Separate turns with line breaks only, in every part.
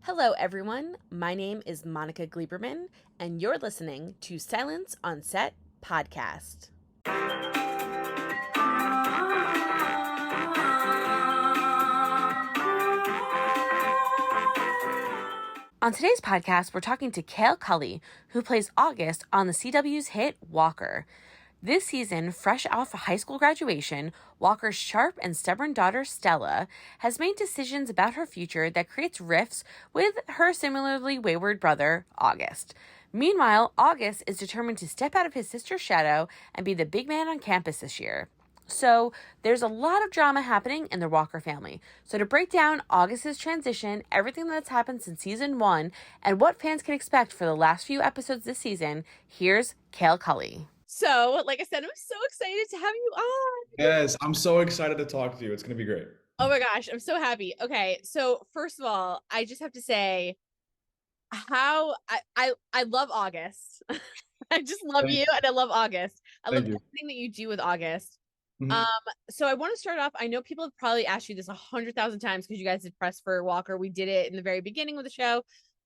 Hello, everyone. My name is Monica Gleiberman, and you're listening to Silence on Set podcast. On today's podcast, we're talking to Kale Culley, who plays August on the CW's hit Walker. This season, fresh off high school graduation, Walker's sharp and stubborn daughter, Stella, has made decisions about her future that creates rifts with her similarly wayward brother, August. Meanwhile, August is determined to step out of his sister's shadow and be the big man on campus this year. So there's a lot of drama happening in the Walker family. So to break down August's transition, everything that's happened since season 1, and what fans can expect for the last few episodes this season, here's Kale Culley. So, like I said, I'm so excited to have you on.
Yes, I'm so excited to talk to you. It's going to be great.
Oh my gosh, I'm so happy. Okay, so first of all, I just have to say how I love August. I just love you, and I love August. I love everything that you do with August. Mm-hmm. So I want to start off. I know people have probably asked you this 100,000 times because you guys did press for Walker. We did it in the very beginning of the show,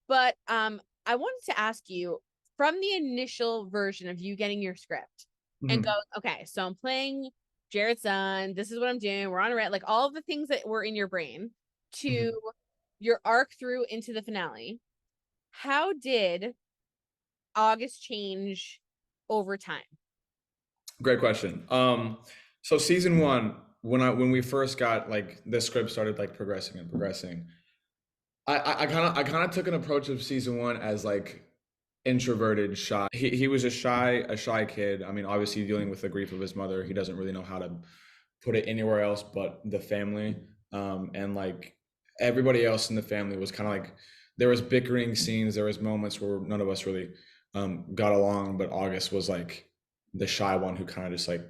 but I wanted to ask you from the initial version of you getting your script and go, okay, so I'm playing Jared's son. This is what I'm doing. We're on a red, like all of the things that were in your brain to your arc through into the finale. How did August change over time?
Great question. So season 1, when we first got like the script started like progressing, I kind of took an approach of season 1 as like introverted, shy. He was a shy kid. I mean, obviously dealing with the grief of his mother, he doesn't really know how to put it anywhere else but the family. And like everybody else in the family was kind of like, there was bickering scenes, there was moments where none of us really got along, but August was like the shy one who kind of just like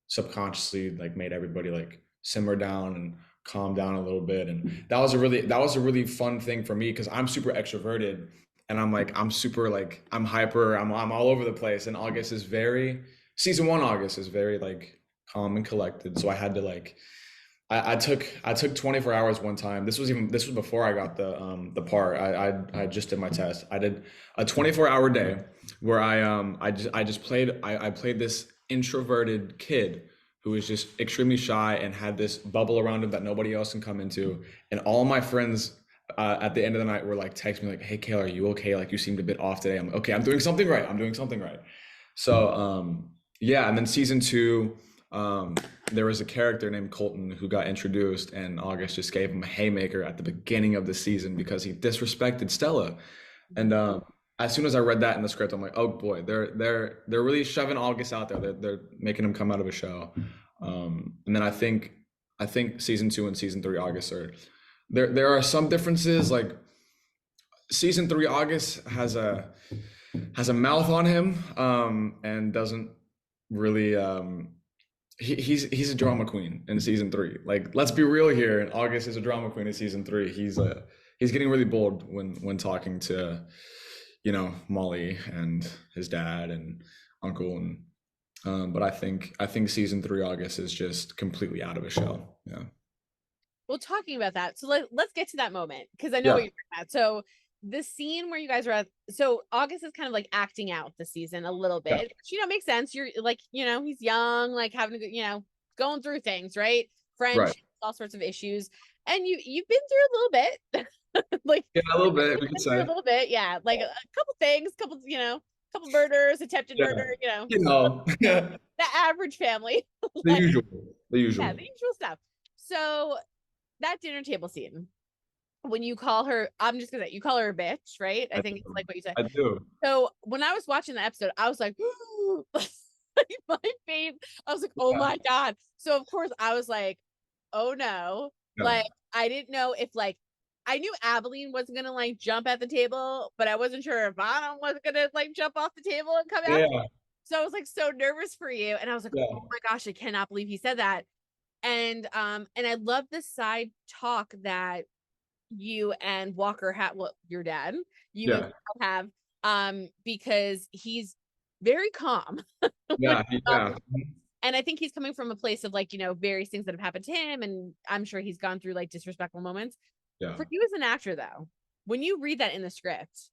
subconsciously like made everybody like simmer down and calm down a little bit. And that was a really fun thing for me because I'm super extroverted and I'm super like I'm hyper, I'm all over the place. And season 1 August is very like calm and collected. So I had to like I took 24 hours one time. This was before I got the part. I just did my test. I did a 24-hour day where I played this introverted kid who was just extremely shy and had this bubble around him that nobody else can come into. And all my friends at the end of the night were like texting me like, "Hey Kale, are you okay? Like you seemed a bit off today." I'm like, "Okay, I'm doing something right." So yeah, and then season 2. There was a character named Colton who got introduced, and August just gave him a haymaker at the beginning of the season because he disrespected Stella. And as soon as I read that in the script, I'm like, oh boy, they're really shoving August out there. They're making him come out of a show. And then I think season 2 and season 3 August are there are some differences. Like season 3 August has a mouth on him and doesn't really he's a drama queen in season 3. Like, let's be real here. And August is a drama queen in season 3. He's getting really bold when talking to, Molly and his dad and uncle. And but I think season 3 August is just completely out of a shell. Yeah.
Well, talking about that, so let's get to that moment because I know what you're talking about. So the scene where you guys are at, so August is kind of like acting out the season a little bit, which, makes sense. You're like, he's young, like having to, going through things, right? Friendships, all sorts of issues. And you've been through a little bit. Like
a little bit, we could say.
A little bit, yeah. Like a couple things, couple murders, attempted murder, the average family.
The usual.
Yeah, the usual stuff. So that dinner table scene, when you call her, I'm just gonna say, you call her a bitch, right? I think it's like what you said.
I do.
So when I was watching the episode, I was like, my face, I was like, oh my God. So of course I was like, oh no. Like, I didn't know if like, I knew Abilene wasn't gonna like jump at the table, but I wasn't sure if Anna wasn't gonna like jump off the table and come out. So I was like so nervous for you. And I was like, oh my gosh, I cannot believe he said that. And I love the side talk that you and Walker have, well, your dad, and have, because he's very calm. And I think he's coming from a place of like, various things that have happened to him. And I'm sure he's gone through like disrespectful moments. For you as an actor though, when you read that in the script,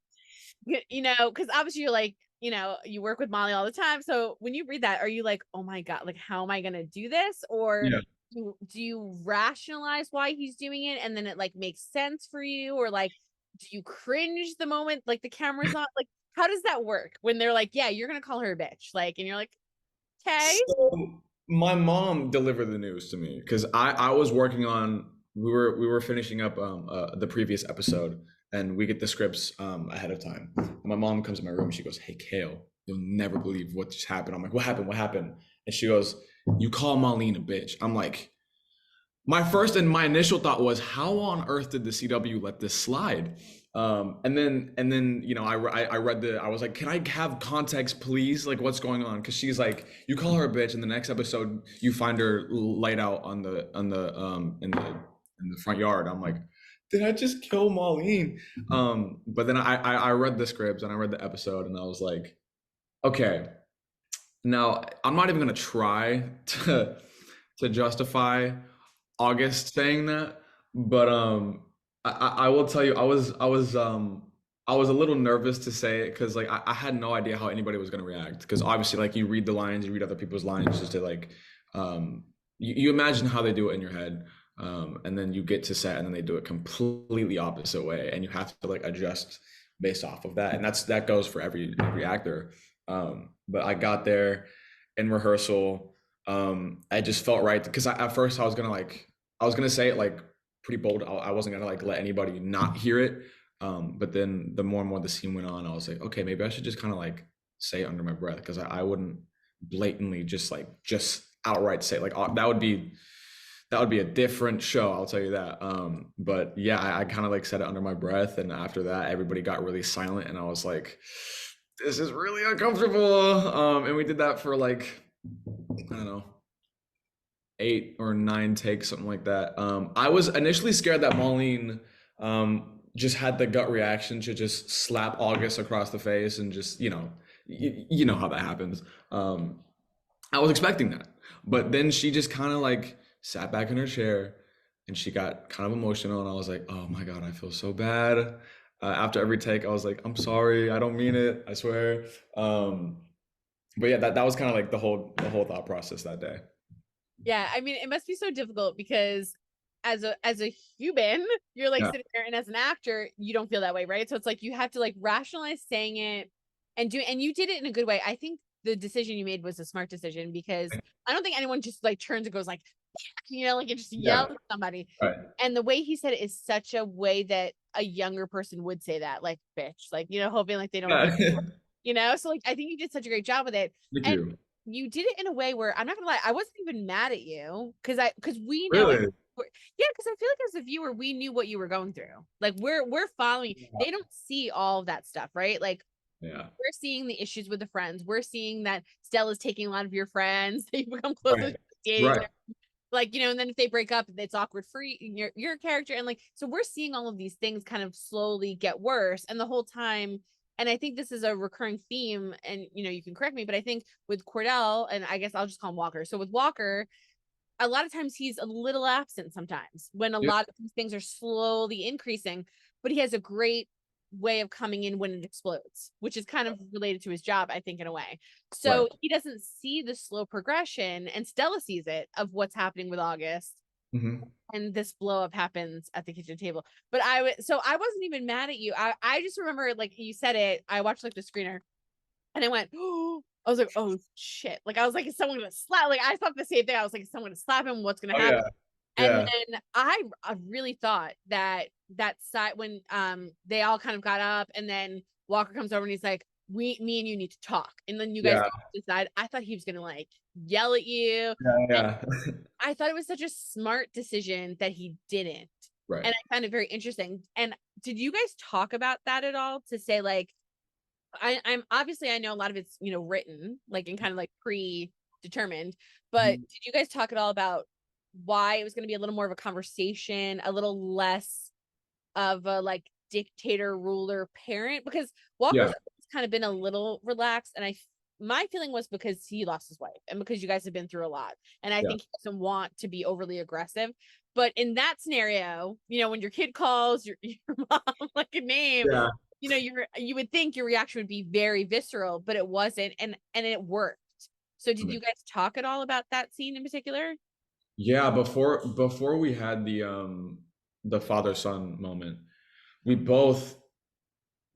you know, because obviously you're like, you know, you work with Molly all the time. So when you read that, are you like, oh my God, like, how am I going to do this? Or
Yeah.
do you rationalize why he's doing it and then it like makes sense for you? Or like, do you cringe the moment like the camera's on? Like, how does that work when they're like, yeah, you're going to call her a bitch? Like, and you're like, okay.
So my mom delivered the news to me because I was working on we were finishing up the previous episode, and we get the scripts ahead of time. And my mom comes in my room. She goes, "Hey, Kale, you'll never believe what just happened." I'm like, "What happened? What happened?" And she goes, "You call Marlene a bitch." I'm like, my initial thought was, how on earth did the CW let this slide? And then you know, I read I was like, can I have context, please? Like, what's going on? Because she's like, you call her a bitch, and the next episode you find her laid out on the in the front yard. I'm like, did I just kill Marlene? But then I read the scripts and I read the episode, and I was like, okay, now I'm not even gonna try to justify August saying that, but I will tell you, I was a little nervous to say it because like I had no idea how anybody was gonna react because obviously like you read the lines, you read other people's lines just to like you imagine how they do it in your head, and then you get to set and then they do it completely opposite way and you have to like adjust based off of that, and that goes for every actor. But I got there in rehearsal. I just felt right because at first I was gonna say it like pretty bold. I wasn't gonna like let anybody not hear it. But then the more and more the scene went on, I was like, okay, maybe I should just kind of like say it under my breath because I wouldn't blatantly just outright say it. Like that would be a different show, I'll tell you that. But yeah, I kind of like said it under my breath, and after that, everybody got really silent, and I was like, this is really uncomfortable. And we did that for like I don't know 8 or 9 takes, something like that. I was initially scared that Marlene just had the gut reaction to just slap August across the face and just, you know how that happens. I was expecting that, but then she just kind of like sat back in her chair and she got kind of emotional, and I was like, oh my God, I feel so bad. After every take, I was like, I'm sorry, I don't mean it, I swear. But yeah, that was kind of like the whole thought process that day.
Yeah, I mean, it must be so difficult because as a human, you're like
Yeah.
sitting there, and as an actor, you don't feel that way, right? So it's like you have to like rationalize saying it and you did it in a good way. I think the decision you made was a smart decision because I don't think anyone just like turns and goes like, you know, like it just
Yeah.
yells at somebody.
Right.
And the way he said it is such a way that a younger person would say that, like bitch, like, you know, hoping like they don't hear,
Yeah.
you know? So like I think you did such a great job with it.
Thank
And
you.
you did it in a way where I'm not gonna lie, I wasn't even mad at you because we know
Really?
yeah, because I feel like as a viewer, we knew what you were going through. Like we're following. They don't see all of that stuff, right? Like
Yeah.
we're seeing the issues with the friends. We're seeing that Stella's taking a lot of your friends. They become closer
Right.
to dating
Right.
them. Like, you know, and then if they break up, it's awkward for your character. And like, so we're seeing all of these things kind of slowly get worse. And the whole time, and I think this is a recurring theme, and you know, you can correct me, but I think with Cordell, and I guess I'll just call him Walker. So with Walker, a lot of times he's a little absent sometimes when a
Yep.
lot of these things are slowly increasing, but he has a great way of coming in when it explodes, which is kind of related to his job, I think, in a way.
Right.
So he doesn't see the slow progression, and Stella sees it of what's happening with August.
Hmm.
And this blow up happens at the kitchen table. But I wasn't even mad at you. I just remember like you said it. I watched like the screener and I went, oh, I was like, oh shit. Like I was like, is someone gonna slap? Like I thought the same thing. I was like, is someone gonna slap him? What's gonna
Oh
happen?
yeah.
And
Yeah.
then I really thought that that side when they all kind of got up and then Walker comes over and he's like, me and you need to talk. And then you guys
Yeah.
go decide. I thought he was gonna like yell at you.
Yeah.
And
Yeah.
I thought it was such a smart decision that he didn't.
Right.
And I found it very interesting. And did you guys talk about that at all to say like I'm obviously I know a lot of it's, you know, written like and kind of like predetermined, but
Mhm.
did you guys talk at all about why it was going to be a little more of a conversation, a little less of a like dictator ruler parent? Because Walker's
Yeah.
always kind of been a little relaxed, and my feeling was because he lost his wife and because you guys have been through a lot. And I think he doesn't want to be overly aggressive. But in that scenario, you know, when your kid calls your mom like a name, you know, you would think your reaction would be very visceral, but it wasn't, and it worked. So did you guys talk at all about that scene in particular?
Yeah, before we had the father-son moment, we both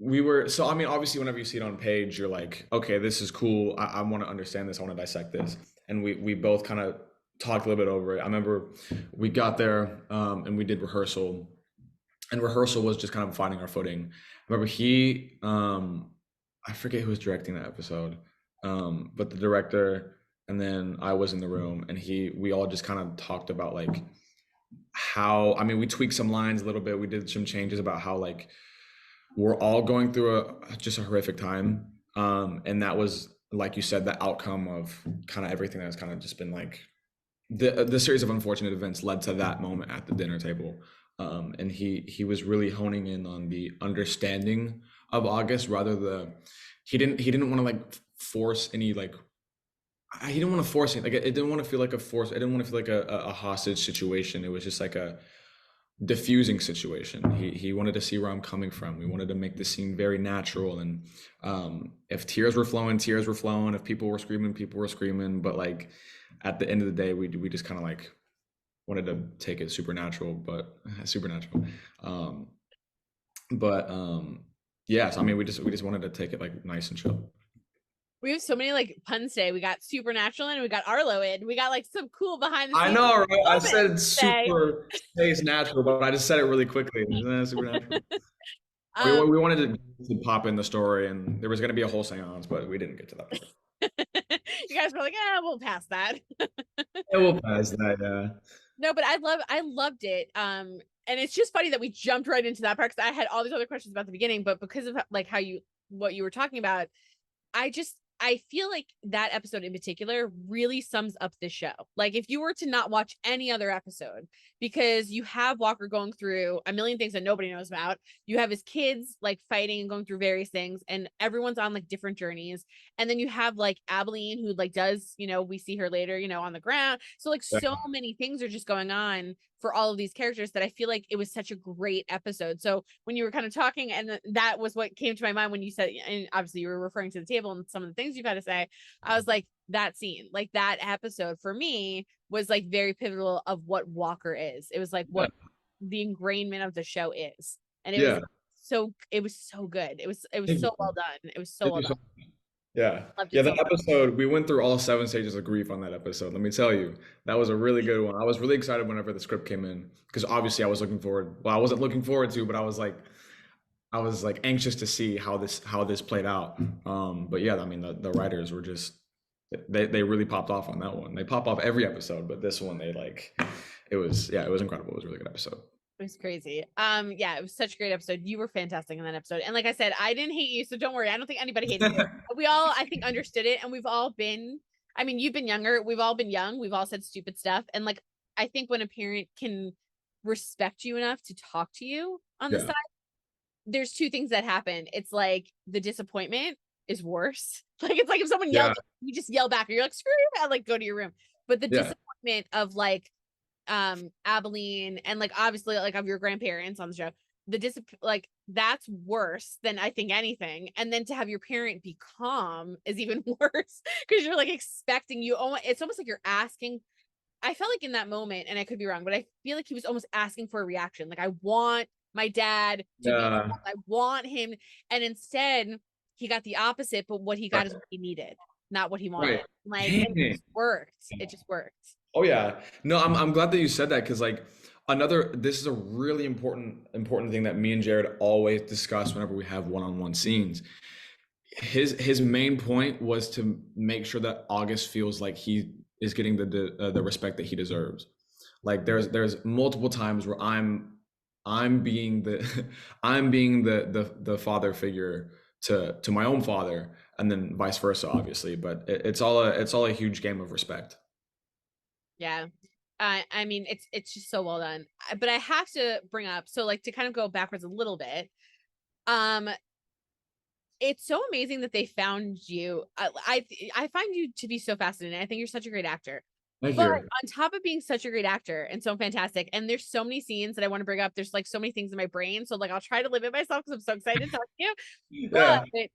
we were so I mean obviously whenever you see it on page you're like, okay, this is cool. I want to understand this, I want to dissect this. And we both kind of talked a little bit over it. I remember we got there and we did rehearsal, and rehearsal was just kind of finding our footing. I remember I forget who was directing that episode, but the director and then I was in the room, and we all just kind of talked about like how, I mean, we tweaked some lines a little bit. We did some changes about how like we're all going through just a horrific time. And that was, like you said, the outcome of kind of everything that's kind of just been like the series of unfortunate events led to that moment at the dinner table. And he was really honing in on the understanding of August, he didn't want to like force any like, he didn't want to force it. Like it didn't want to feel like a force. It didn't want to feel like a hostage situation. It was just like a diffusing situation. He wanted to see where I'm coming from. We wanted to make the scene very natural. And if tears were flowing, tears were flowing. If people were screaming, people were screaming. But like at the end of the day, we just kind of like wanted to take it supernatural, but supernatural. But yeah, so I mean, we just wanted to take it like nice and chill.
We have so many like puns today. We got supernatural in, we got Arlo in, we got like some cool behind the
I
scenes.
know, right? I said super space natural, but I just said it really quickly. Supernatural. We wanted to pop in the story, and there was going to be a whole seance, but we didn't get to that part.
You guys were like, we'll pass that.
Yeah, we'll pass that, yeah.
No, but I loved it. And it's just funny that we jumped right into that part because I had all these other questions about the beginning, but because of like what you were talking about, I feel like that episode in particular really sums up this show. Like if you were to not watch any other episode, because you have Walker going through a million things that nobody knows about. You have his kids like fighting and going through various things, and everyone's on like different journeys. And then you have like Abilene who like does, you know, we see her later, you know, on the ground. So like so many things are just going on for all of these characters that I feel like it was such a great episode. So when you were kind of talking, and that was what came to my mind when you said, and obviously you were referring to the table and some of the things you've had to say, I was like, that scene, like that episode for me was like very pivotal of what Walker is. It was like what the ingrainment of the show is. And it was so good. It was so well done. It was so well done.
Yeah. Yeah, that episode, we went through all 7 stages of grief on that episode. Let me tell you, that was a really good one. I was really excited whenever the script came in, because obviously I was looking forward. Well, I wasn't looking forward to, but I was like anxious to see how this played out. But yeah, I mean the writers were just they really popped off on that one. They pop off every episode, but this one it was incredible. It was a really good episode.
It was crazy. Yeah, it was such a great episode. You were fantastic in that episode. And like I said, I didn't hate you, so don't worry. I don't think anybody hated you. We all, I think, understood it. And we've all been, I mean, you've been younger. We've all been young. We've all said stupid stuff. And like, I think when a parent can respect you enough to talk to you on the side, there's two things that happen. It's like the disappointment is worse. Like, it's like if someone yelled, you just yell back, or you're like, screw you, like go to your room. But the disappointment of like, Abilene and like obviously like of your grandparents on the show, like that's worse than I think anything. And then to have your parent be calm is even worse, because you're like expecting it's almost like you're asking. I felt like in that moment, and I could be wrong, but I feel like he was almost asking for a reaction. Like, I want my dad to be, I want him. And instead he got the opposite, but what he got is what he needed, not what he wanted. Like it just worked. It just worked.
Oh yeah. No, I'm glad that you said that, because like this is a really important thing that me and Jared always discuss whenever we have one-on-one scenes. His main point was to make sure that August feels like he is getting the respect that he deserves. Like there's multiple times where I'm being the I'm being the father figure to my own father, and then vice versa, obviously. But it's all a huge game of respect.
Yeah. I mean, it's just so well done. But I have to bring up, so like to kind of go backwards a little bit, it's so amazing that they found you. I find you to be so fascinating. I think you're such a great actor.
Thank
But
you.
on top of being such a great actor and so fantastic, and there's so many scenes that I want to bring up. There's like so many things in my brain. So like I'll try to limit myself because I'm so excited to talk to you.
Yeah.
But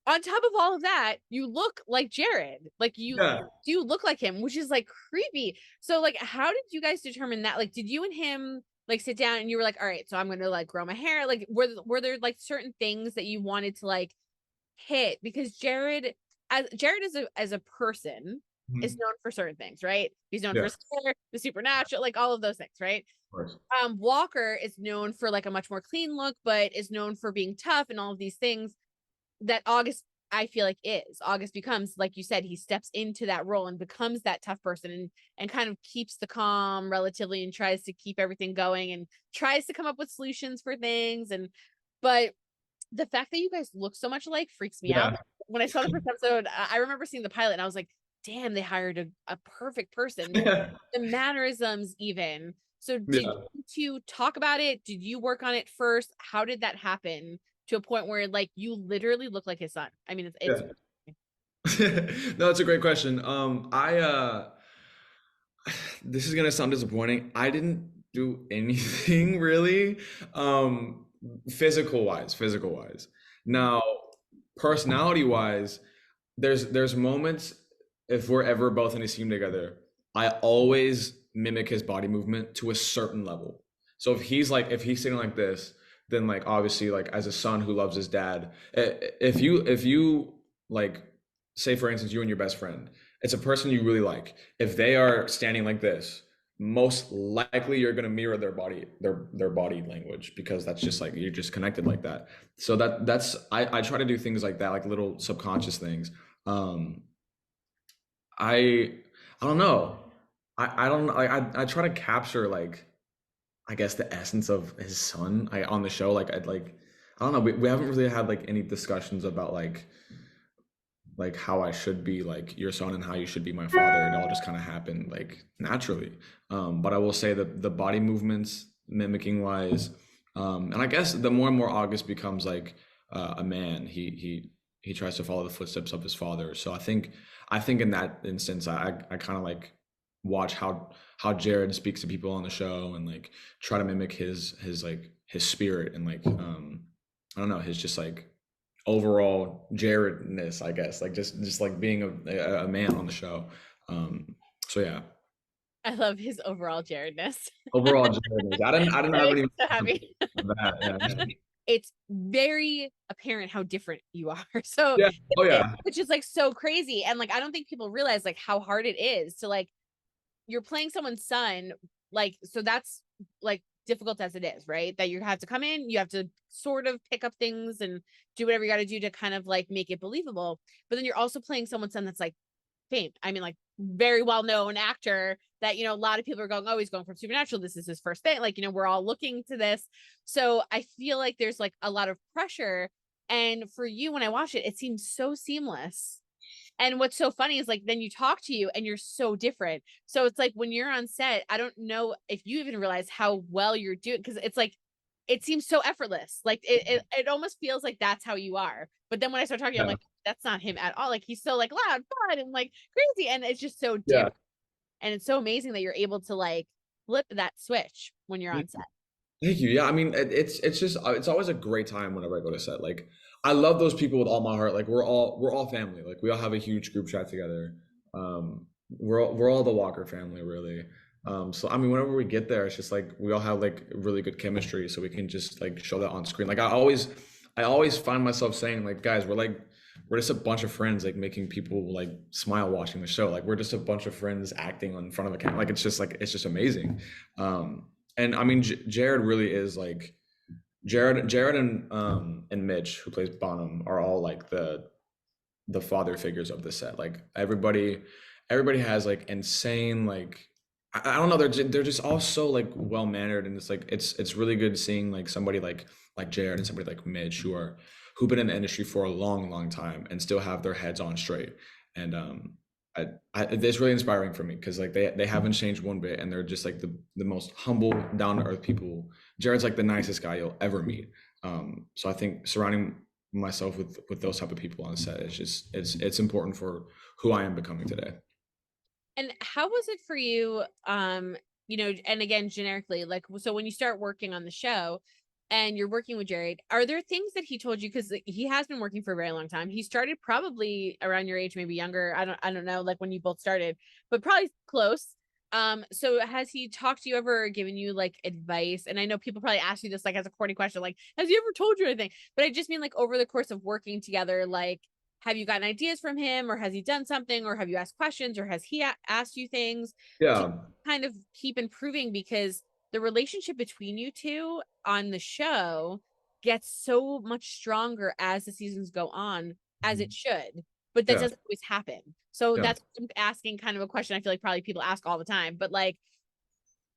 on top of all of that, you look like Jared. Like you
Yeah.
do look like him, which is like creepy. So like how did you guys determine that? Like did you and him like sit down and you were like, all right, so I'm gonna like grow my hair? Like were there like certain things that you wanted to like hit? Because Jared as a person is
Mhm.
known for certain things, right? He's known for
Yeah.
his hair, the supernatural, like all of those things, right?
Of course.
Walker is known for like a much more clean look, but is known for being tough and all of these things that August, I feel like, is. August becomes, like you said, he steps into that role and becomes that tough person and kind of keeps the calm relatively and tries to keep everything going and tries to come up with solutions for things. And but the fact that you guys look so much alike freaks me out.
Yeah.
When I saw the first episode, I remember seeing the pilot and I was like, damn, they hired a perfect person.
Yeah.
The mannerisms, even. So, did
Yeah.
you two talk about it? Did you work on it first? How did that happen to a point where, like, you literally look like his son? I mean, it's
Yeah. No, it's a great question. This is gonna sound disappointing. I didn't do anything really, um, physical wise. Now, personality wise, there's moments if we're ever both in a scene together, I always mimic his body movement to a certain level. So if he's sitting like this, then like obviously like as a son who loves his dad, if you like say for instance you and your best friend, it's a person you really like. If they are standing like this, most likely you're gonna mirror their body language because that's just like you're just connected like that. So that's I try to do things like that, like little subconscious things. Um, I I don't know. I don't like I try to capture like I guess the essence of his son on the show. Like I'd like I don't know. We haven't really had like any discussions about like how I should be like your son and how you should be my father. It all just kind of happened like naturally. But I will say that the body movements mimicking wise, and I guess the more and more August becomes like a man, he tries to follow the footsteps of his father. So I think in that instance, I kind of like watch how Jared speaks to people on the show and like try to mimic his like his spirit and like I don't know his just like overall Jaredness, I guess, like just like being a man on the show. So yeah,
I love his overall Jaredness.
overall Jaredness. I didn't
That
have
makes
any
me so happy.
of that. Yeah,
It's very apparent how different you are. So,
yeah. Oh yeah,
which is like so crazy. And like, I don't think people realize like how hard it is to like you're playing someone's son, like, so that's like difficult as it is, right? That you have to come in, you have to sort of pick up things and do whatever you got to do to kind of like make it believable. But then you're also playing someone's son that's like famed. I mean, like very well known actor that, a lot of people are going, oh, he's going from Supernatural. This is his first thing. Like, we're all looking to this. So I feel like there's like a lot of pressure. And for you, when I watch it, it seems so seamless. And what's so funny is like then you talk to you and you're so different. So it's like when you're on set, I don't know if you even realize how well you're doing because it's like it seems so effortless. Like it almost feels like that's how you are. But then when I start talking, I'm
yeah,
like, that's not him at all. Like he's so like loud, fun, and like crazy. And it's just so
yeah.
different. And it's so amazing that you're able to like flip that switch when you're on set.
Thank you. Yeah, I mean, it's just it's always a great time whenever I go to set. Like, I love those people with all my heart. Like, we're all family. Like, we all have a huge group chat together. We're all the Walker family, really. So I mean, whenever we get there, it's just like we all have like really good chemistry, so we can just like show that on screen. Like, I always find myself saying like, guys, we're just a bunch of friends like making people like smile watching the show. Like, we're just a bunch of friends acting in front of a camera. Like it's just amazing. And I mean, Jared really is like Jared and Mitch, who plays Bonham, are all like the father figures of the set. Like everybody has like insane like I don't know. They're just all so like well mannered, and it's like it's really good seeing like somebody like Jared and somebody like Mitch who've been in the industry for a long time and still have their heads on straight. And it's really inspiring for me because like they haven't changed one bit, and they're just like the most humble, down to earth people. Jared's like the nicest guy you'll ever meet. So I think surrounding myself with those type of people on set. It's just it's important for who I am becoming today.
And how was it for you? And again, generically, like, so when you start working on the show and you're working with Jared, are there things that he told you? Because he has been working for a very long time. He started probably around your age, maybe younger. I don't know, like when you both started, but probably close. So has he talked to you ever, or given you like advice? And I know people probably ask you this like as a corny question, like, has he ever told you anything? But I just mean like over the course of working together, like, have you gotten ideas from him, or has he done something, or have you asked questions, or has he asked you things to
Yeah.
kind of keep improving? Because the relationship between you two on the show gets so much stronger as the seasons go on, as it should, but that
Yeah.
doesn't always happen. So
Yeah.
that's I'm asking kind of a question I feel like probably people ask all the time, but like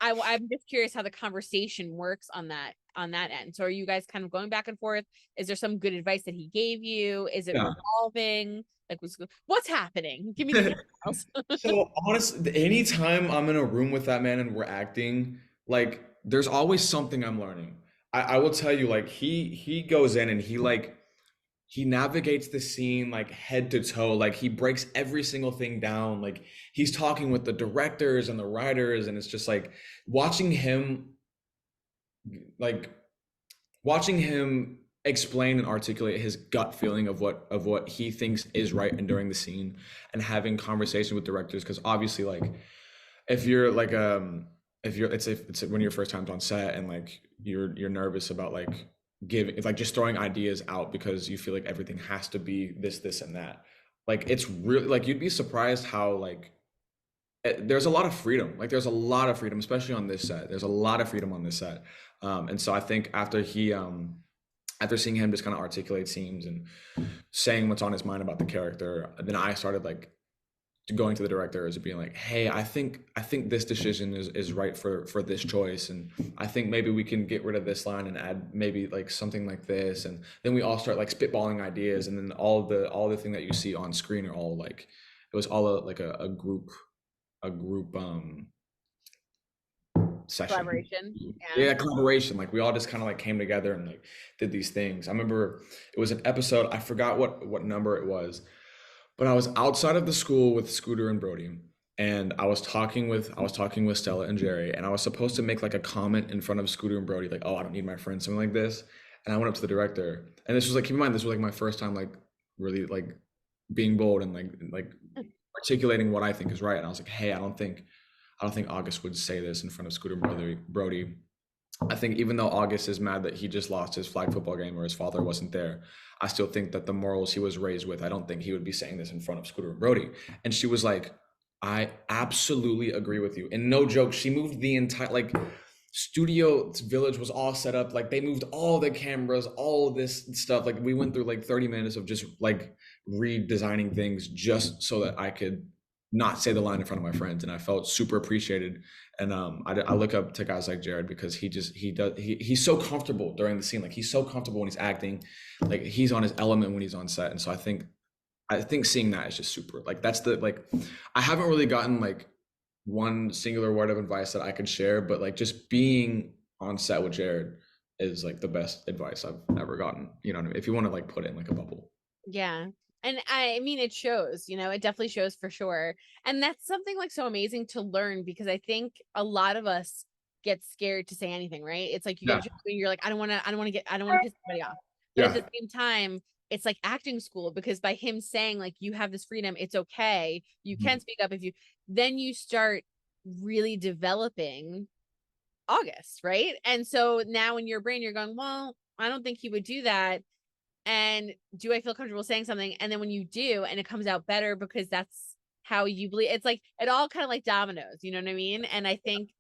I'm just curious how the conversation works on that end. So are you guys kind of going back and forth? Is there some good advice that he gave you? Is it
Yeah.
revolving? Like what's happening? Give me the details.
So honestly, anytime I'm in a room with that man and we're acting, like there's always something I'm learning. I will tell you, like he goes in and he navigates the scene like head to toe. Like he breaks every single thing down. Like he's talking with the directors and the writers, and it's just like watching him like watching him explain and articulate his gut feeling of what he thinks is right and during the scene, and having conversation with directors, because obviously like if you're like if you're it's when your first time's on set and like you're nervous about like giving, it's like just throwing ideas out because you feel like everything has to be this and that. Like it's really like you'd be surprised how like there's a lot of freedom. Like there's a lot of freedom, especially on this set. There's a lot of freedom on this set. And so I think after seeing him just kind of articulate scenes and saying what's on his mind about the character, then I started like going to the directors and being like, hey, I think this decision is right for this choice, and I think maybe we can get rid of this line and add maybe like something like this. And then we all start like spitballing ideas, and then all the thing that you see on screen are all like, it was all like a group session.
Collaboration.
Yeah,
Yeah.
collaboration. Like we all just kind of like came together and like did these things. I remember it was an episode, I forgot what number it was, but I was outside of the school with Scooter and Brody, and I was talking with Stella and Jerry, and I was supposed to make like a comment in front of Scooter and Brody, like, oh, I don't need my friend, something like this. And I went up to the director, and this was like, keep in mind, this was like my first time like really like being bold and like articulating what I think is right. And I was like, hey, I don't think August would say this in front of Scooter Brody. I think even though August is mad that he just lost his flag football game or his father wasn't there, I still think that the morals he was raised with, I don't think he would be saying this in front of Scooter and Brody. And she was like, I absolutely agree with you. And no joke, she moved the entire like studio village was all set up. Like they moved all the cameras, all this stuff. Like we went through like 30 minutes of just like redesigning things just so that I could not say the line in front of my friends. And I felt super appreciated. And I look up to guys like Jared because he's so comfortable during the scene. Like he's so comfortable when he's acting, like he's on his element when he's on set. And so I think seeing that is just super, like that's the like I haven't really gotten like one singular word of advice that I could share, but like just being on set with Jared is like the best advice I've ever gotten. You know what I mean? If you want to like put it in like a bubble.
Yeah. And I mean, it shows, it definitely shows for sure. And that's something like so amazing to learn, because I think a lot of us get scared to say anything, right? It's like you
Yeah.
get and you're like, I don't want to piss somebody off. But at
Yeah.
the same time, it's like acting school, because by him saying like you have this freedom, it's okay. You can speak up then you start really developing August, right? And so now in your brain, you're going, well, I don't think he would do that. And do I feel comfortable saying something? And then when you do, and it comes out better because that's how you believe, it's like it all kind of like dominoes, you know what I mean? And I think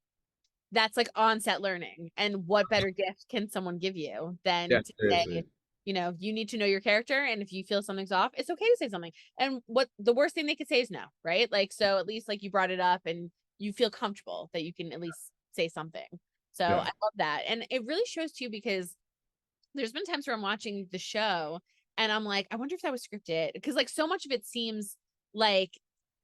that's like onset learning. And what better gift can someone give you
Yeah.
than to say,
Seriously.
you need to know your character. And if you feel something's off, it's okay to say something. And what the worst thing they could say is no, right? Like, so at least like you brought it up and you feel comfortable that you can at least say something. So I
Yeah.
love that. And it really shows too, because there's been times where I'm watching the show and I'm like, I wonder if that was scripted, because like so much of it seems like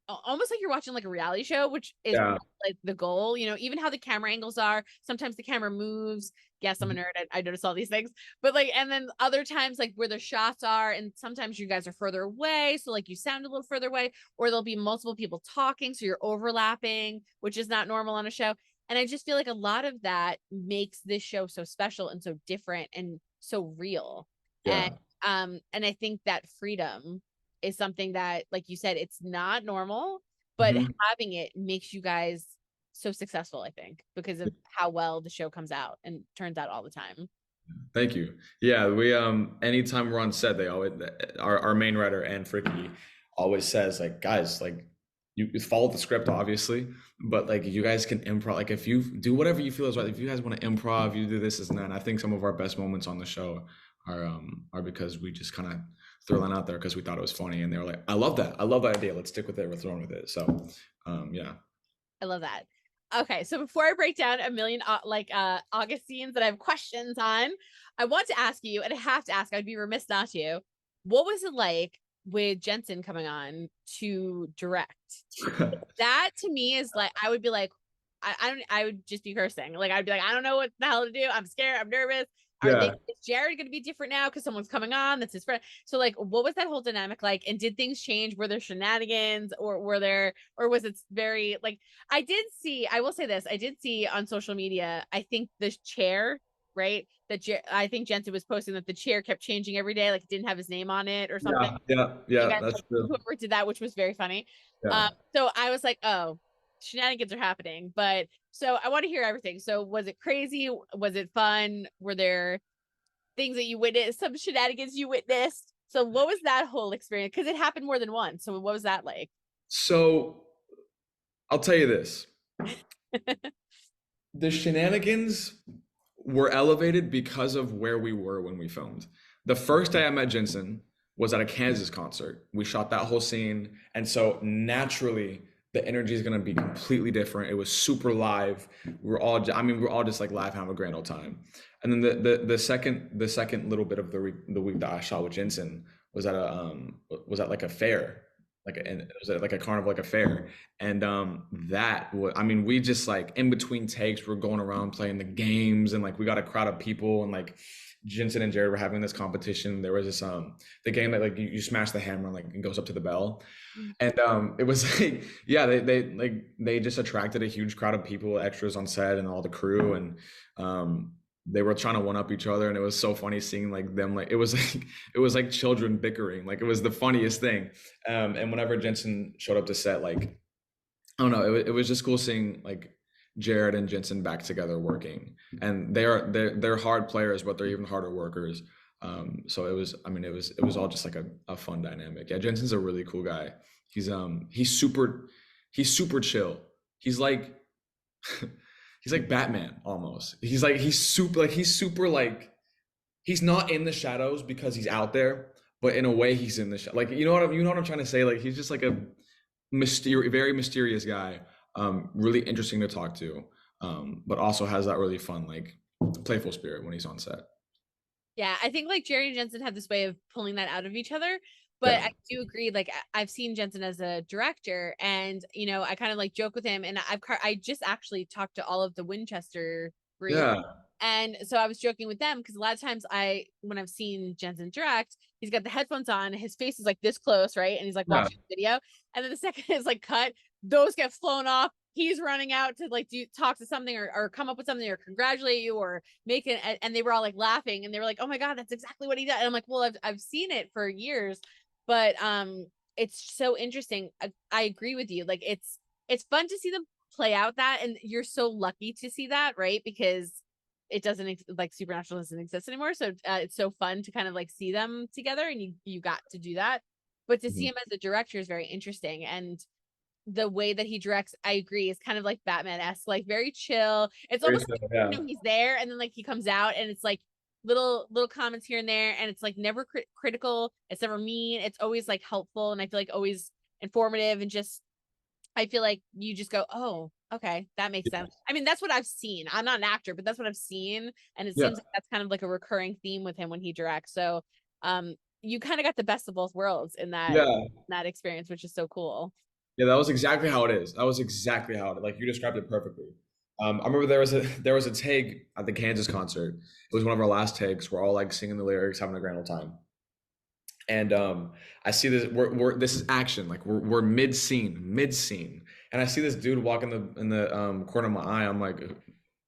almost like you're watching like a reality show, which is
Yeah.
like the goal, you know, even how the camera angles are. Sometimes the camera moves. Yes, I'm a nerd. I notice all these things, but like, and then other times, like where the shots are, and sometimes you guys are further away. So like you sound a little further away, or there'll be multiple people talking. So you're overlapping, which is not normal on a show. And I just feel like a lot of that makes this show so special and so different and so real. And
Yeah.
and I think that freedom is something that, like you said, it's not normal, but
Mhm.
having it makes you guys so successful, I think, because of how well the show comes out and turns out all the time.
Thank you. Yeah, we anytime we're on set, they always our main writer and Fricky always says like, guys, like you follow the script obviously, but like you guys can improv. Like if you do whatever you feel is right, if you guys want to improv, you do this and that. And I think some of our best moments on the show are because we just kind of throw that out there because we thought it was funny, and they were like, I love that. I love that idea. Let's stick with it. We're throwing with it. So, yeah.
I love that. Okay, so before I break down a million August scenes that I have questions on, I want to ask you, and I have to ask, I'd be remiss not to. What was it like with Jensen coming on to direct? That to me is like, I would be like, I don't, I would just be cursing. Like I'd be like, I don't know what the hell to do. I'm scared. I'm nervous. Are they,
Yeah.
is Jared going to be different now because someone's coming on that's his friend? So like, what was that whole dynamic like? And did things change? Were there shenanigans, or were there, or was it very like? I did see. I will say this. I did see on social media. I think the chair, right? I think Jensen was posting that the chair kept changing every day, like it didn't have his name on it or something.
Yeah. Yeah.
You
Yeah.
guys,
That's
like,
true.
whoever did that, which was very funny.
Yeah.
So I was like, oh, shenanigans are happening. But so I want to hear everything. So was it crazy? Was it fun? Were there things that you witnessed, some shenanigans you witnessed? So what was that whole experience? Because it happened more than once. So what was that like?
So I'll tell you this. The shenanigans were elevated because of where we were when we filmed. The first day I met Jensen was at a Kansas concert. We shot that whole scene. And so naturally, the energy is going to be completely different. It was super live. We're all just like laughing, having a grand old time. And then the second little bit of the week that I shot with Jensen was at like a fair, and it was at like a carnival, like a fair. And that was, I mean, we just like in between takes, we're going around playing the games, and like we got a crowd of people, and like Jensen and Jared were having this competition. There was this the game that like you smash the hammer and like it goes up to the bell. And it was like, yeah, they just attracted a huge crowd of people, extras on set and all the crew. And they were trying to one up each other, and it was so funny seeing like them, like it was like children bickering. Like it was the funniest thing. And whenever Jensen showed up to set, like I don't know, it was just cool seeing like Jared and Jensen back together working. And they're hard players, but they're even harder workers. So it was, I mean, it was all just like a fun dynamic. Yeah, Jensen's a really cool guy. He's super chill. He's like he's like Batman almost. He's super like he's not in the shadows because he's out there, but in a way he's in the like you know what I'm trying to say. Like he's just like a very mysterious guy. Really interesting to talk to, but also has that really fun like playful spirit when he's on set.
Yeah, I think like Jerry and Jensen have this way of pulling that out of each other. But
Yeah,
I do agree. Like I've seen Jensen as a director, and you know, I kind of like joke with him. And I just actually talked to all of the Winchester group,
yeah,
and so I was joking with them because a lot of times when I've seen Jensen direct, he's got the headphones on, his face is like this close, right, and he's like
yeah,
watching the video, and then the second is like cut, those get flown off. He's running out to like talk to something or come up with something or congratulate you or make it, and they were all like laughing and they were like, oh my god, that's exactly what he does. And I'm like, well, I've seen it for years, but it's so interesting. I agree with you. Like it's fun to see them play out that, and you're so lucky to see that, right? Because it doesn't like Supernatural doesn't exist anymore, so it's so fun to kind of like see them together, and you got to do that. But to see
mhm.
him as a director is very interesting, and the way that he directs, I agree, is kind of like Batman-esque, like very chill. It's
Very
almost
chill,
like,
yeah,
you know, he's there and then like he comes out and it's like little comments here and there, and it's like never critical, it's never mean, it's always like helpful, and I feel like always informative, and just I feel like you just go, oh, okay, that makes
yeah,
sense. I mean, that's what I've seen. I'm not an actor, but that's what I've seen, and it
yeah,
seems like that's kind of like a recurring theme with him when he directs. So you kind of got the best of both worlds in that
yeah.
experience, which is so cool.
Yeah, that was exactly how it is. That was exactly how it, like you described it perfectly. I remember there was a take at the Kansas concert. It was one of our last takes. We're all like singing the lyrics, having a grand old time. And I see this. We're this is action. Like we're mid scene, and I see this dude walk in the corner of my eye. I'm like,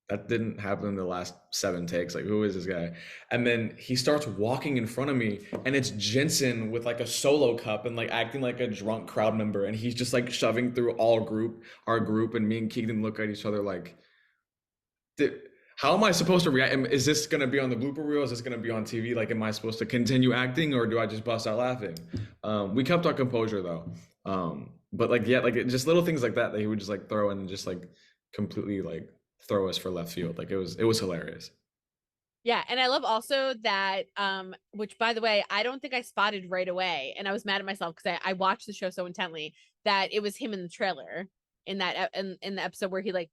that didn't happen in the last 7 takes. Like, who is this guy? And then he starts walking in front of me, and it's Jensen with like a solo cup and like acting like a drunk crowd member, and he's just like shoving through our group, and me and Keegan look at each other like, did, how am I supposed to react? Is this gonna be on the blooper reel? Is this gonna be on TV? Like, am I supposed to continue acting, or do I just bust out laughing? We kept our composure though. But like, yeah, like just little things like that he would just like throw in and just like completely like throw us for left field. Like it was hilarious.
Yeah, and I love also that which by the way, I don't think I spotted right away, and I was mad at myself because I watched the show so intently that it was him in the trailer in that in the episode where he like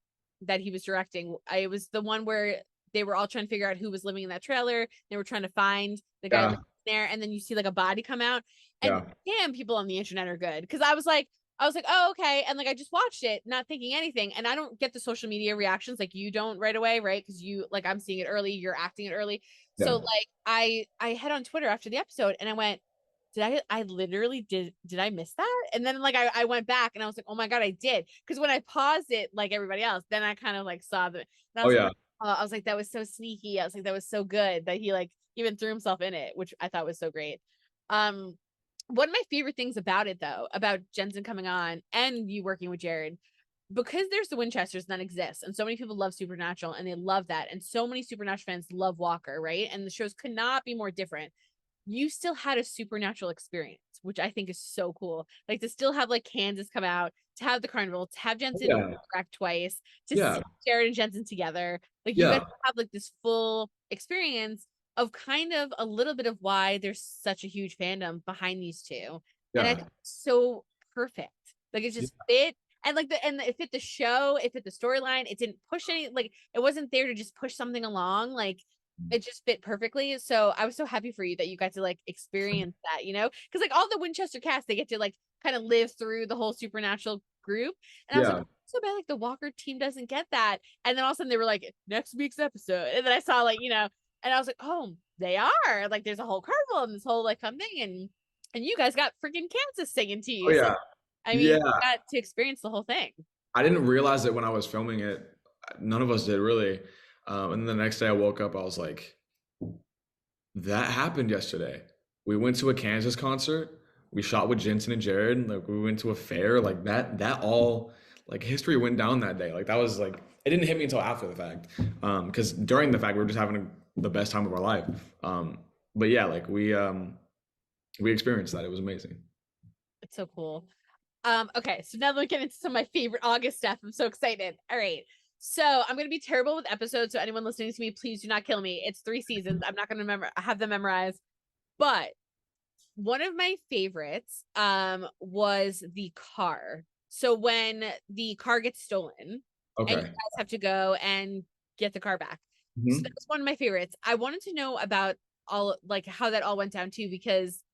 that he was directing. It was the one where they were all trying to figure out who was living in that trailer. They were trying to find the guy
Yeah,
living there, and then you see like a body come out. And
yeah,
damn, people on the internet are good because I was like, oh, okay. And like, I just watched it, not thinking anything. And I don't get the social media reactions like you don't right away, right? Because you like, I'm seeing it early, you're acting it early. So
yeah.
like, I head on Twitter after the episode and I went, I literally did I miss that? And then like, I went back and I was like, oh my God, I did. Because when I paused it, like everybody else, then I kind of like saw the, and
Oh yeah,
I was like, that was so sneaky. I was like, that was so good that he like even threw himself in it, which I thought was so great. Um, one of my favorite things about it though, about Jensen coming on and you working with Jared, because there's the Winchesters that exist, and so many people love Supernatural and they love that, and so many Supernatural fans love Walker, right? And the shows could not be more different. You still had a supernatural experience, which I think is so cool. Like to still have like Kansas come out, to have the carnival, to have Jensen
yeah,
correct twice, to
yeah,
see Jared and Jensen together. Like you guys
yeah,
have like this full experience of kind of a little bit of why there's such a huge fandom behind these two. And I
yeah,
think it's so perfect. Like it
yeah.
just fit and like it fit the show, it fit the storyline. It didn't push any like it wasn't there to just push something along. Like it just fit perfectly. So I was so happy for you that you got to like experience that, you know? Because like all the Winchester cast, they get to like kind of live through the whole supernatural group. And I was like,
Yeah.
so bad like the Walker team doesn't get that. And then all of a sudden they were like, next week's episode. And then I saw like, and I was like, oh, they are. Like there's a whole carnival and this whole like fun thing. And you guys got freaking Kansas singing to
Oh
you. So
yeah,
I mean,
yeah.
you got to experience the whole thing.
I didn't realize it when I was filming it. None of us did really. And then the next day I woke up, I was like, that happened yesterday. We went to a Kansas concert. We shot with Jensen and Jared. Like we went to a fair. Like that all like history went down that day. Like that was like it didn't hit me until after the fact. Because during the fact we were just having the best time of our life. But yeah, like we experienced that. It was amazing.
It's so cool. Okay, so now we're getting into some of my favorite August stuff. I'm so excited. All right. So I'm gonna be terrible with episodes. So anyone listening to me, please do not kill me. It's 3 seasons. I'm not gonna remember have them memorized. But one of my favorites was the car. So when the car gets stolen and you
Okay.
guys have to go and get the car back. So that
Mhm.
was one of my favorites. I wanted to know about all like how that all went down too, because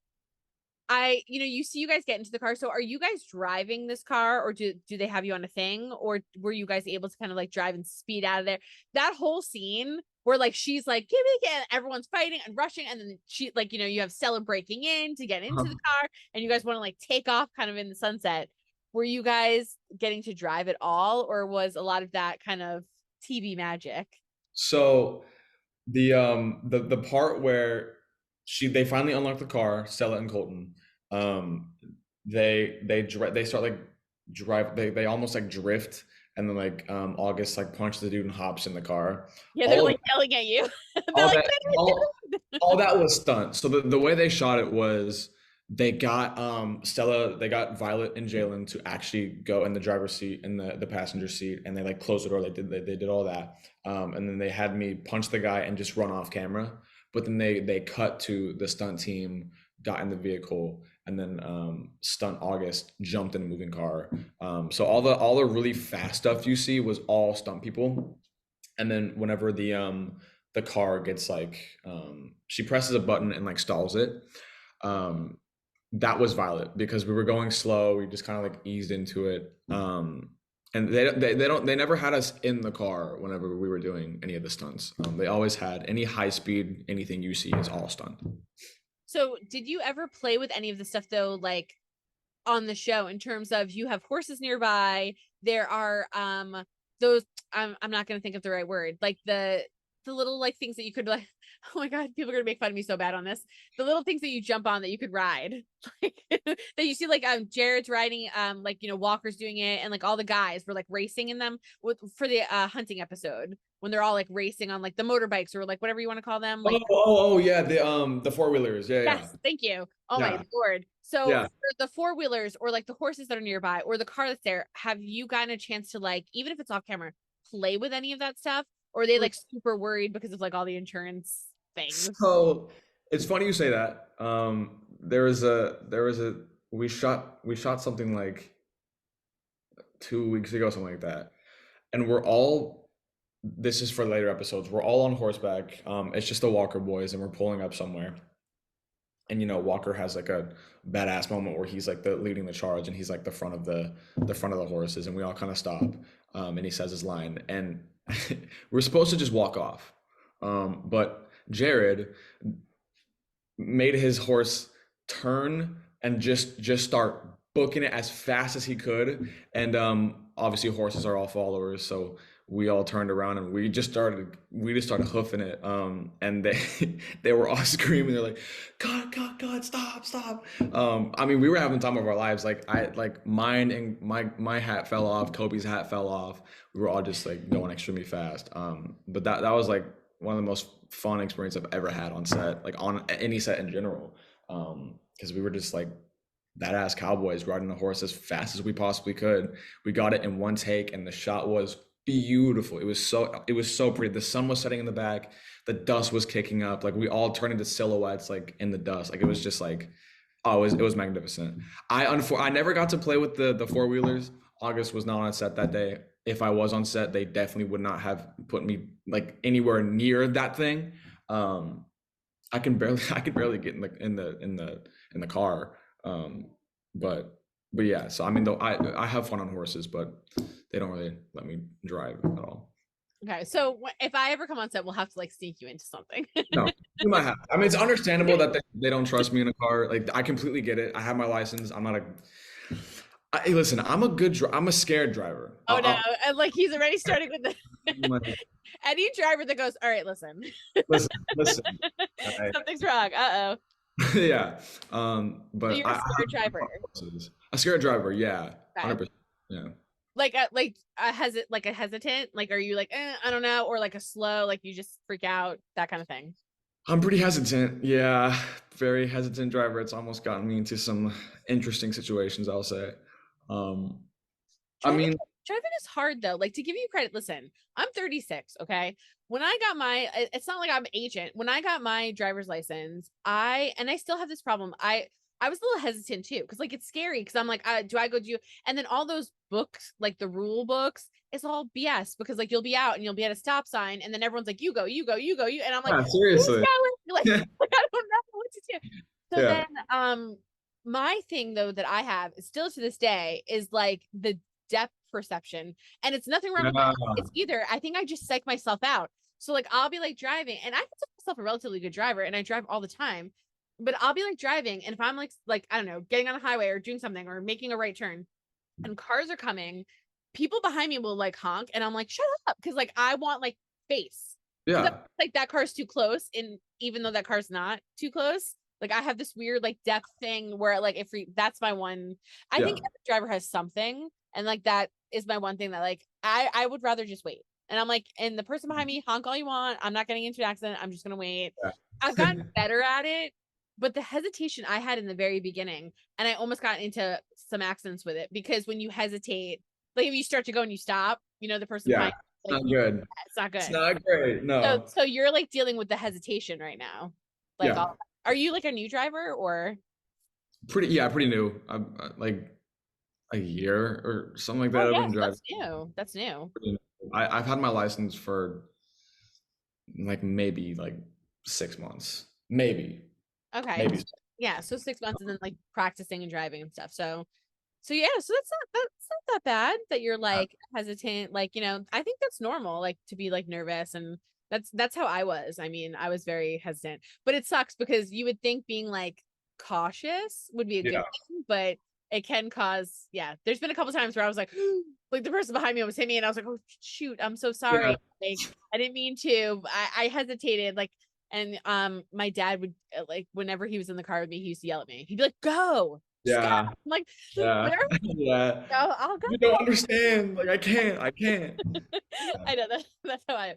you see you guys get into the car. So are you guys driving this car or do they have you on a thing or were you guys able to kind of like drive and speed out of there? That whole scene where like she's like, give me again, everyone's fighting and rushing. And then she like, you have Stella breaking in to get into the car and you guys want to like take off kind of in the sunset. Were you guys getting to drive at all or was a lot of that kind of TV magic?
So the part where they finally unlock the car, Stella and Colton. Um, they start like drive they almost like drift and then like August like punch the dude and hops in the car.
Yeah, they're
All of
like yelling at you. They're
all
like,
that all that was stunt. So the way they shot it was they got Stella, they got Violet and Jalen to actually go in the driver's seat and the passenger seat and they like closed the door. They did all that. And then they had me punch the guy and just run off camera. But then they cut to the stunt team, got in the vehicle, and then stunt August jumped in a moving car. So all the really fast stuff you see was all stunt people. And then whenever the car gets like she presses a button and like stalls it. that was Violet because we were going slow. We just kind of like eased into it. And they never had us in the car whenever we were doing any of the stunts. They always had any high speed, anything you see is all stunt.
So did you ever play with any of the stuff though, like on the show in terms of you have horses nearby, there are those I'm not gonna think of the right word, like the little like things that you could like oh my god, people are gonna make fun of me so bad on this. The little things that you jump on that you could ride. Like that you see like Jared's riding like Walker's doing it and like all the guys were like racing in them for the hunting episode when they're all like racing on like the motorbikes or like whatever you want to call them. Like
Yeah, the four-wheelers. Yeah,
yes, thank you. Oh my
yeah,
lord. So
yeah.
for the four-wheelers or like the horses that are nearby or the car that's there, have you gotten a chance to like, even if it's off camera, play with any of that stuff? Or are they like super worried because of like all the insurance things?
So it's funny you say that. There was a we shot something like 2 weeks ago, something like that. And we're all this is for later episodes. We're all on horseback. It's just the Walker boys, and we're pulling up somewhere. And Walker has like a badass moment where he's like the leading the charge, and he's like the front of the horses, and we all kind of stop. And he says his line, and we're supposed to just walk off. But Jared made his horse turn and just start booking it as fast as he could. And obviously horses are all followers, so we all turned around and we just started hoofing it. And they they were all screaming. They're like, God, stop. I mean, we were having the time of our lives. Like mine and my hat fell off, Kobe's hat fell off. We were all just like going extremely fast. But that was like one of the most fun experience I've ever had on set, like on any set in general. Because we were just like badass cowboys riding the horse as fast as we possibly could. We got it in one take, and the shot was beautiful. It was so pretty. The sun was setting in the back, the dust was kicking up. Like we all turned into silhouettes, like in the dust. Like it was just like, oh, it was magnificent. I never got to play with the four wheelers. August was not on set that day. If I was on set, they definitely would not have put me like anywhere near that thing. I could barely get in the car. But yeah, so I mean, though I have fun on horses, but they don't really let me drive at all.
Okay, so if I ever come on set, we'll have to like sneak you into something.
No, you might have. I mean, it's understandable that they don't trust me in a car. Like I completely get it. I have my license. I'm not a. Hey, listen, I'm a scared driver.
Oh no, and like he's already starting with
Like,
any driver that goes, all right, listen,
listen.
something's wrong. Uh-oh.
Yeah.
So
But
you're a scared driver.
A scared driver. Yeah.
Okay.
100%. Yeah.
Like a hesitant, like are you like I don't know, or like a slow, like you just freak out, that kind of thing?
I'm pretty hesitant. Yeah. Very hesitant driver. It's almost gotten me into some interesting situations, I'll say. Um, I
Driving
mean,
driving is hard though. Like to give you credit, listen, I'm 36, okay? When I got it's not like I'm ancient. When I got my driver's license, I still have this problem. I was a little hesitant too, because like it's scary because I'm like, do I go do and then all those books, like the rule books, it's all BS because like you'll be out and you'll be at a stop sign and then everyone's like, you go, and I'm like,
yeah,
who's
seriously.
going? Like,
Yeah.
like I don't know what to do. So
Yeah.
then my thing though that I have still to this day is like the depth perception. And it's nothing wrong with that. It's either I think I just psych myself out. So like I'll be like driving and I consider myself a relatively good driver and I drive all the time. But I'll be like driving and if I'm like I don't know, getting on a highway or doing something or making a right turn and cars are coming, people behind me will like honk and I'm like, shut up. Cause like I want like space.
Yeah.
Like that car's too close. And even though that car's not too close, like I have this weird like depth thing where like that's my one. I think
Yeah.
every driver has something, and like that is my one thing that like I would rather just wait. And I'm like, and the person behind me, honk all you want. I'm not getting into an accident. I'm just gonna wait.
Yeah.
I've gotten better at it, but the hesitation I had in the very beginning, and I almost got into some accidents with it because when you hesitate, like if you start to go and you stop, the person
Yeah.
behind,
It's
like
not good.
it's not good.
It's not great.
So
No.
so you're like dealing with the hesitation right now. Like
Yeah.
are you like a new driver or
Pretty new. Like a year or something like that.
oh
I've
yes,
been driving.
that's new. That's new.
Pretty new. I've had my license for like maybe like 6 months. Maybe.
Okay.
Maybe.
Yeah, so 6 months and then like practicing and driving and stuff. So yeah, so that's not that bad that you're like hesitant. Like, I think that's normal, like to be like nervous, and that's how I was. I mean, I was very hesitant. But it sucks because you would think being like cautious would be a good
Yeah.
thing, but it can cause, yeah. There's been a couple times where I was like, like the person behind me almost hit me and I was like, oh shoot, I'm so sorry.
Yeah.
Like I didn't mean to. I hesitated, like, and my dad would like whenever he was in the car with me, he used to yell at me. He'd be like, go. Just go.
Yeah.
I'm like,
Yeah.
whatever.
Yeah.
I'll go.
You don't understand. Like, I can't.
I know that's how I am.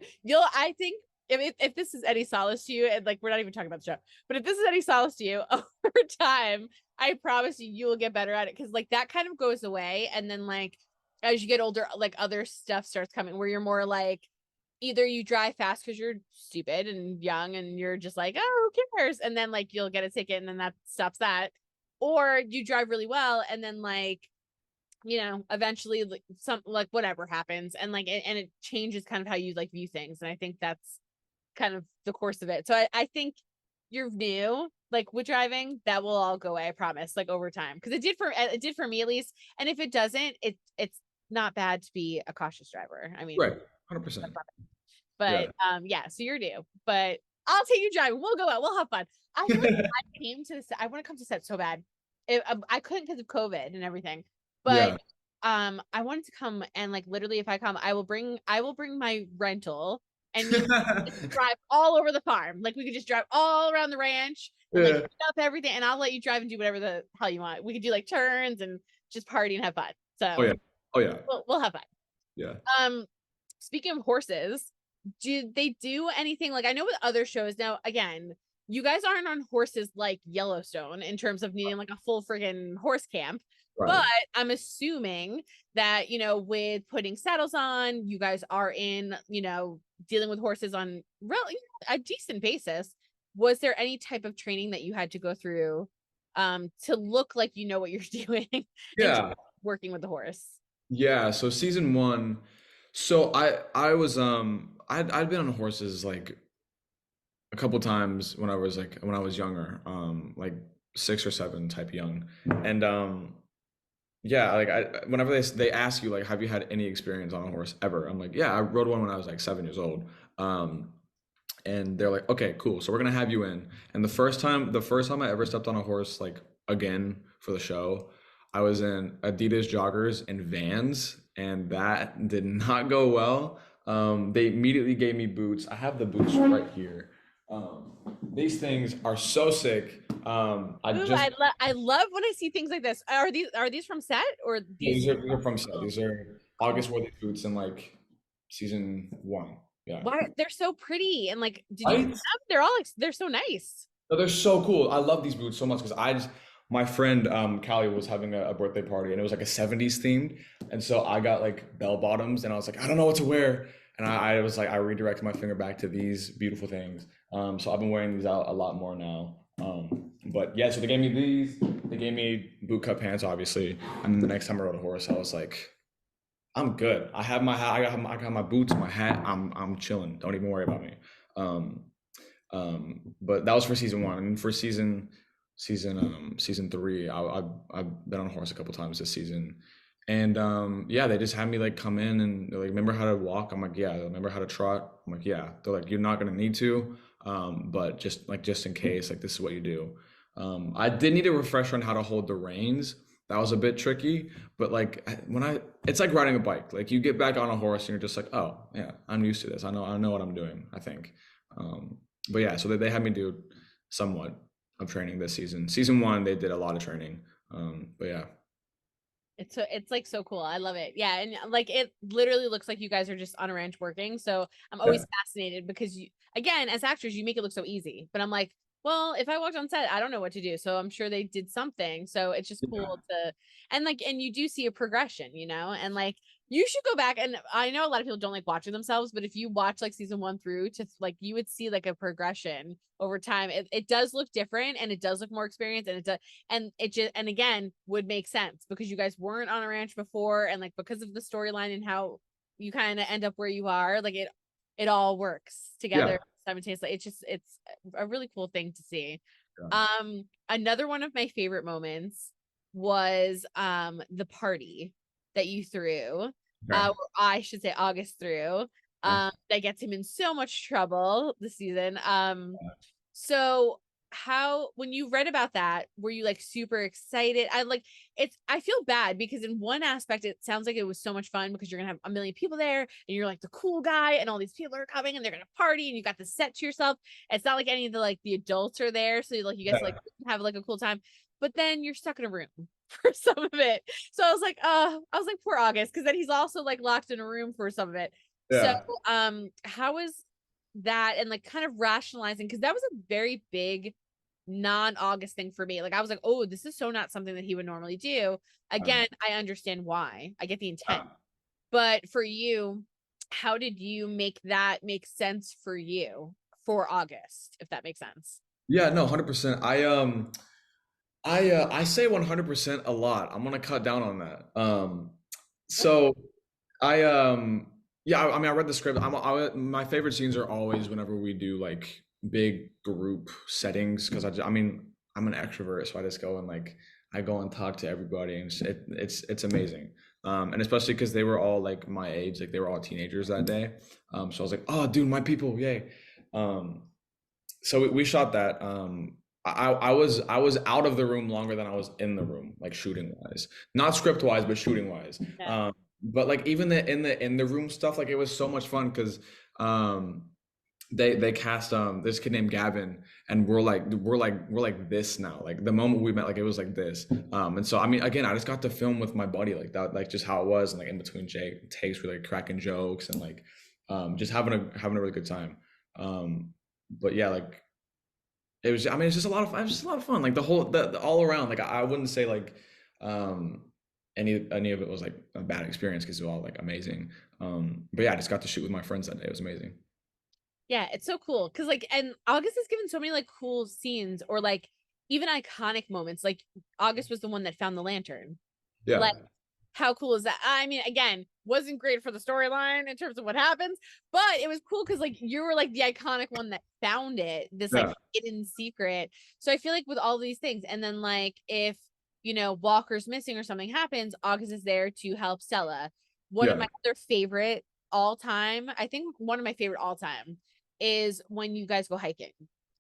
I think if this is any solace to you, and like we're not even talking about the show, but if this is any solace to you over time, I promise you will get better at it, because like that kind of goes away, and then like as you get older, like other stuff starts coming where you're more like, either you drive fast because you're stupid and young and you're just like, oh, who cares, and then like you'll get a ticket and then that stops that, or you drive really well and then like, eventually like some like whatever happens, and like and it changes kind of how you like view things, and I think that's kind of the course of it. So I think you're new, like with driving, that will all go away, I promise, like over time, because it did for me at least. And if it doesn't, it's not bad to be a cautious driver. I mean,
Right. 100%.
but
Yeah.
yeah, so you're new, but I'll take you driving, we'll go out, we'll have fun. I really I want to come to set so bad. I couldn't because of COVID and everything, but
Yeah.
I wanted to come, and like literally if I come, I will bring my rental, and we just drive all over the farm. Like we could just drive all around the ranch and like
Yeah.
pick up everything, and I'll let you drive and do whatever the hell you want. We could do like turns and just party and have fun.
Oh,
So
yeah. Oh, yeah.
we'll have fun.
Yeah.
Speaking of horses, do they do anything like, I know with other shows now, again, you guys aren't on horses like Yellowstone in terms of needing like a full friggin' horse camp,
Right.
but I'm assuming that, with putting saddles on, you guys are in, dealing with horses on really a decent basis. Was there any type of training that you had to go through to look like you know what you're doing in terms
Yeah.
of working with the horse?
Yeah. So season one, so I was I'd been on horses like a couple times when I was younger, like 6 or 7 type young. And yeah, like whenever they ask you like, have you had any experience on a horse ever? I'm like, yeah, I rode one when I was like 7 years old. And they're like, okay, cool. So we're gonna have you in. And the first time I ever stepped on a horse, like again for the show, I was in Adidas joggers and Vans, and that did not go well. They immediately gave me boots. I have the boots right here. Um, these things are so sick. I
Ooh,
just
I love when I see things like this. Are these from set, or
Yeah,
these?
these are from set. These are
Oh,
August Worthy boots in like season one. Yeah.
why they're so pretty, and like, did you see
Right?
them? They're all like, they're so nice.
No, they're so cool. I love these boots so much because my friend Callie was having a birthday party and it was like a 70s themed. And so I got like bell bottoms and I was like, I don't know what to wear. And I was like, I redirected my finger back to these beautiful things. So I've been wearing these out a lot more now. But yeah, so they gave me these. They gave me boot cut pants, obviously. And then the next time I rode a horse, I was like, I'm good. I have my hat. I got my boots, my hat. I'm chilling. Don't even worry about me. Um, but that was for season one, and for season three, I've been on a horse a couple times this season, and yeah, they just had me like come in and they're like, remember how to walk? I'm like, yeah. Remember how to trot? I'm like, yeah. They're like, you're not gonna need to, but just in case, like this is what you do. I did need a refresher on how to hold the reins. That was a bit tricky, but like it's like riding a bike. Like you get back on a horse and you're just like, oh yeah, I'm used to this. I know what I'm doing, I think. Um, but yeah, so they had me do somewhat of training this season. Season one, they did a lot of training. But yeah,
It's like so cool. I love it. Yeah, and like it literally looks like you guys are just on a ranch working. So I'm
yeah,
always fascinated because you, again, as actors, you make it look so easy. But I'm like, well, if I walked on set, I don't know what to do. So I'm sure they did something. So it's just
yeah,
cool to, and like, and you do see a progression, and like you should go back. And I know a lot of people don't like watching themselves, but if you watch like season one through to like, you would see like a progression over time. It does look different, and it does look more experienced, and it does, and it just, and again, would make sense because you guys weren't on a ranch before, and like because of the storyline and how you kind of end up where you are, like it all works
yeah,
together simultaneously. It's a really cool thing to see.
Yeah.
Another one of my favorite moments was the party that you threw.
Okay.
Or I should say August threw.
Yeah.
That gets him in so much trouble this season. So how when you read about that, were you like super excited? I feel bad because in one aspect it sounds like it was so much fun because you're gonna have a million people there and you're like the cool guy and all these people are coming and they're gonna party and you got the set to yourself. It's not like any of the adults are there, so like you guys like have like a cool time, but then you're stuck in a room for some of it. So I was like poor August because then he's also like locked in a room for some of it. So
Yeah.
how was that and like kind of rationalizing because that was a very big non-August thing for me. Like I was like, oh, this is so not something that he would normally do. Again, I understand why. I get the intent. But for you, how did you make that make sense for you for August, if that makes sense?
Yeah, no, 100%. I say 100% a lot. I'm gonna cut down on that. So I yeah, I mean I read the script. My favorite scenes are always whenever we do like big group settings because I mean I'm an extrovert, so I just go and like I go and talk to everybody and it's amazing. And especially because they were all like my age, like they were all teenagers that day. So I was like, oh dude, my people, yay. Um, so we shot that. I was out of the room longer than I was in the room, like shooting wise, not script wise, but shooting wise.
Yeah.
But like even the in the room stuff, like it was so much fun because um, they cast this kid named Gavin, and we're like this now. Like the moment we met, like it was like this. And so I mean, again, I just got to film with my buddy, like that, like just how it was, and like in between takes, we like cracking jokes and like just having a really good time. But yeah, like it was. I mean, it's just a lot of. It was just a lot of fun. Like the all around. Like I wouldn't say like um, any of it was like a bad experience because it was all like amazing. But yeah, I just got to shoot with my friends that day. It was amazing.
Yeah, it's so cool because like, and August has given so many like cool scenes or like even iconic moments. Like August was the one that found the lantern.
Yeah,
Like, how cool is that? I mean, again, wasn't great for the storyline in terms of what happens, but it was cool because like you were like the iconic one that found it, this like
yeah,
hidden secret. So I feel like with all these things, and then like if Walker's missing or something happens, August is there to help Stella. One of
yeah.
my other favorite all time, I think one of my favorite all time is when you guys go hiking.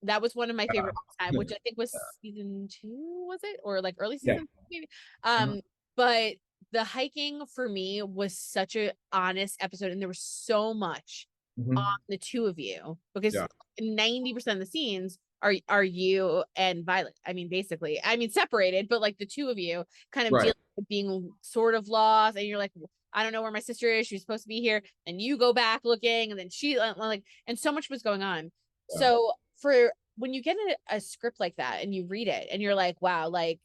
That was one of my favorite all time, which I think was season 2, was it? Or like early
Yeah.
season, maybe.
Mhm.
But the hiking for me was such a honest episode, and there was so much on
Mhm.
the two of you because
Yeah.
90% of the scenes are you and Violet. I mean, basically, I mean separated, but like the two of you kind of
Right.
dealing with being sort of lost, and you're like, I don't know where my sister is. She's supposed to be here, and you go back looking, and then she like, and so much was going on.
Yeah.
So for when you get a script like that and you read it, and you're like, wow, like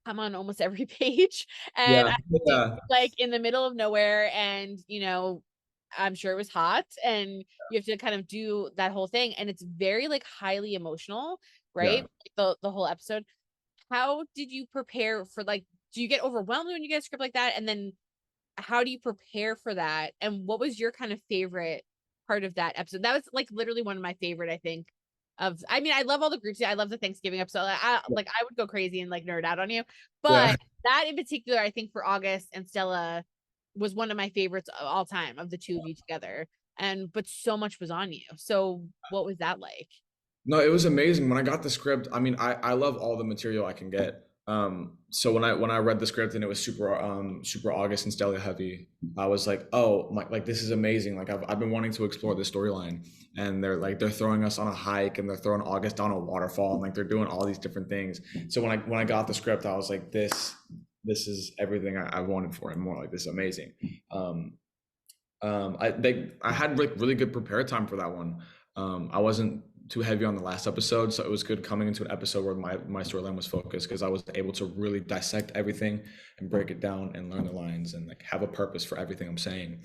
I'm on almost every page and
Yeah.
I
Yeah.
like in the middle of nowhere and I'm sure it was hot and you have to kind of do that whole thing and it's very like highly emotional, right?
Yeah.
The whole episode. How did you prepare for like do you get overwhelmed when you get a script like that? And then how do you prepare for that? And what was your kind of favorite part of that episode? That was like literally one of my favorite, I think. I mean, I love all the groups. I love the Thanksgiving episode. I would go crazy and like nerd out on you,
Yeah.
but that in particular, I think for August and Stella was one of my favorites of all time of the two of you together. And but so much was on you. So what was that like?
No, it was amazing when I got the script. I mean, I love all the material I can get. So when I read the script and it was super August and Stella heavy, I was like, oh my, like this is amazing. Like I've been wanting to explore this storyline, and they're throwing us on a hike and they're throwing August down a waterfall and like they're doing all these different things. So when I got the script, I was like, this is everything I wanted for it. More like this is amazing. Um, I had like really good prepare time for that one. I wasn't too heavy on the last episode, so it was good coming into an episode where my storyline was focused because I was able to really dissect everything and break it down and learn the lines and like have a purpose for everything I'm saying.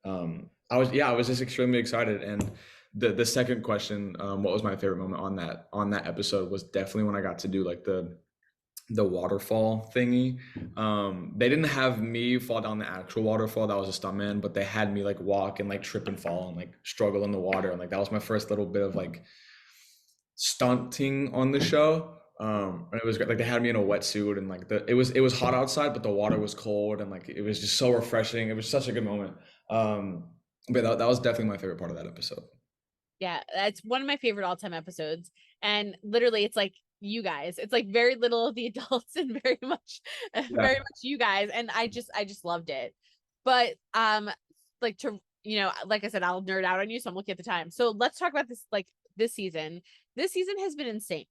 I was just extremely excited. And the second question, what was my favorite moment on that episode was definitely when I got to do like the waterfall thingy. They didn't have me fall down the actual waterfall. That was a stuntman, but they had me like walk and like trip and fall and like struggle in the water. And like that was my first little bit of like stunting on the show. And it was great. Like they had me in a wetsuit and like it was hot outside, but the water was cold and like it was just so refreshing. It was such a good moment. But that was definitely my favorite part of that episode.
Yeah, that's one of my favorite all-time episodes. And literally it's like you guys. It's like very little of the adults and very much
Yeah.
very much you guys. And I just loved it. But like to like I said, I'll nerd out on you, so I'm looking at the time. So let's talk about this like this season. This season has been insane.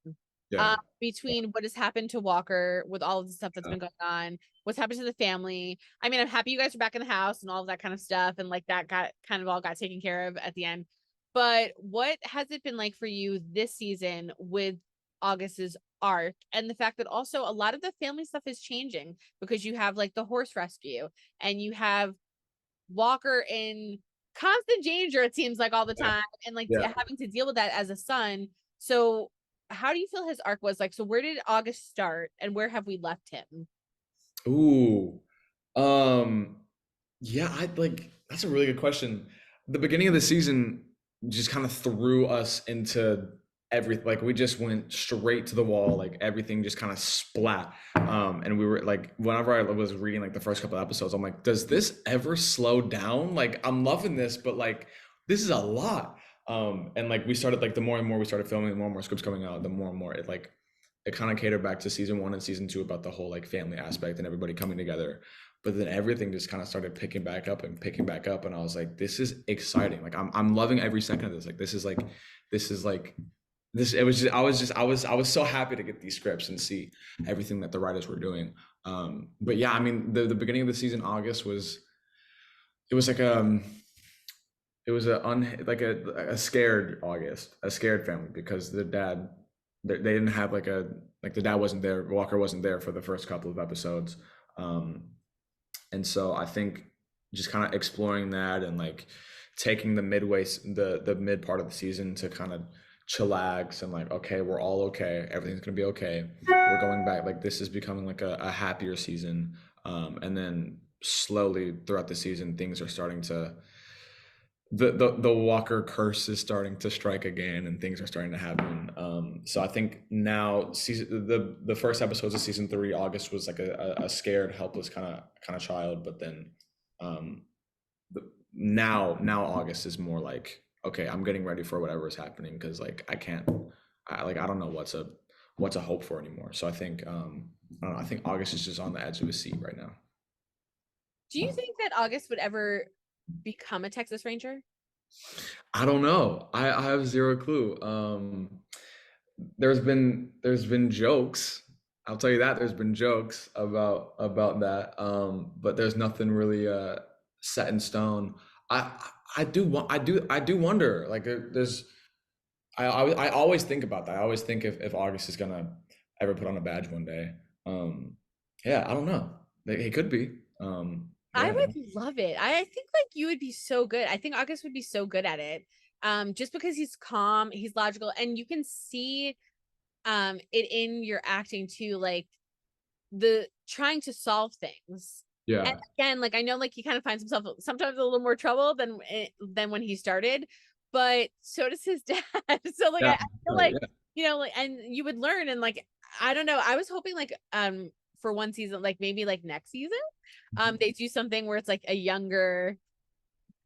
Yeah.
Between what has happened to Walker with all of the stuff that's
Yeah.
been going on, what's happened to the family. I mean, I'm happy you guys are back in the house and all of that kind of stuff, and like that got kind of all got taken care of at the end. But what has it been like for you this season with August's arc and the fact that also a lot of the family stuff is changing because you have like the horse rescue and you have Walker in constant danger, it seems like all the time, and like
Yeah.
having to deal with that as a son. So, how do you feel his arc was like? So, where did August start, and where have we left him?
Ooh. Um, yeah, I like that's a really good question. The beginning of the season just kind of threw us into everything. Like we just went straight to the wall, like everything just kind of splat. And we were like, whenever I was reading like the first couple of episodes, I'm like, does this ever slow down? Like I'm loving this, but like this is a lot. And like we started like the more and more we started filming, the more and more scripts coming out, the more and more it kind of catered back to season one and season two about the whole like family aspect and everybody coming together. But then everything just kind of started picking back up and picking back up, and I was like, this is exciting. Like I'm loving every second of this. Like this is like this. It was just I was so happy to get these scripts and see everything that the writers were doing. But yeah, I mean the beginning of the season, August was it was like it was a scared August, a scared family because the dad they didn't have like the dad wasn't there, Walker wasn't there for the first couple of episodes. And so I think just kind of exploring that and like taking the the mid part of the season to kind of chillax and like, okay, we're all okay, everything's gonna be okay, we're going back, like this is becoming like a happier season. And then slowly throughout the season things are starting to the Walker curse is starting to strike again and things are starting to happen. So I think now the first episodes of season three, August was like a scared, helpless kind of child, but then um now August is more like, okay, I'm getting ready for whatever is happening because like I don't know what's a hope for anymore. So I think I don't know, I think August is just on the edge of his seat right now.
Do you think that August would ever become a Texas Ranger?
I don't know. I have zero clue. There's been jokes. I'll tell you that there's been jokes about that. But there's nothing really set in stone. I I do wonder. Like there's I always think about that. I always think if August is gonna ever put on a badge one day. Yeah, I don't know. He could be.
I
Yeah,
would love it. I think like you would be so good. I think August would be so good at it. Just because he's calm, he's logical, and you can see it in your acting too, like the trying to solve things. And
yeah,
again, like I know like he kind of finds himself sometimes a little more trouble than when he started, but so does his dad. So like
yeah,
I feel
right,
like,
yeah.
like and you would learn and like I don't know. I was hoping like for one season, like maybe like next season, they do something where it's like a younger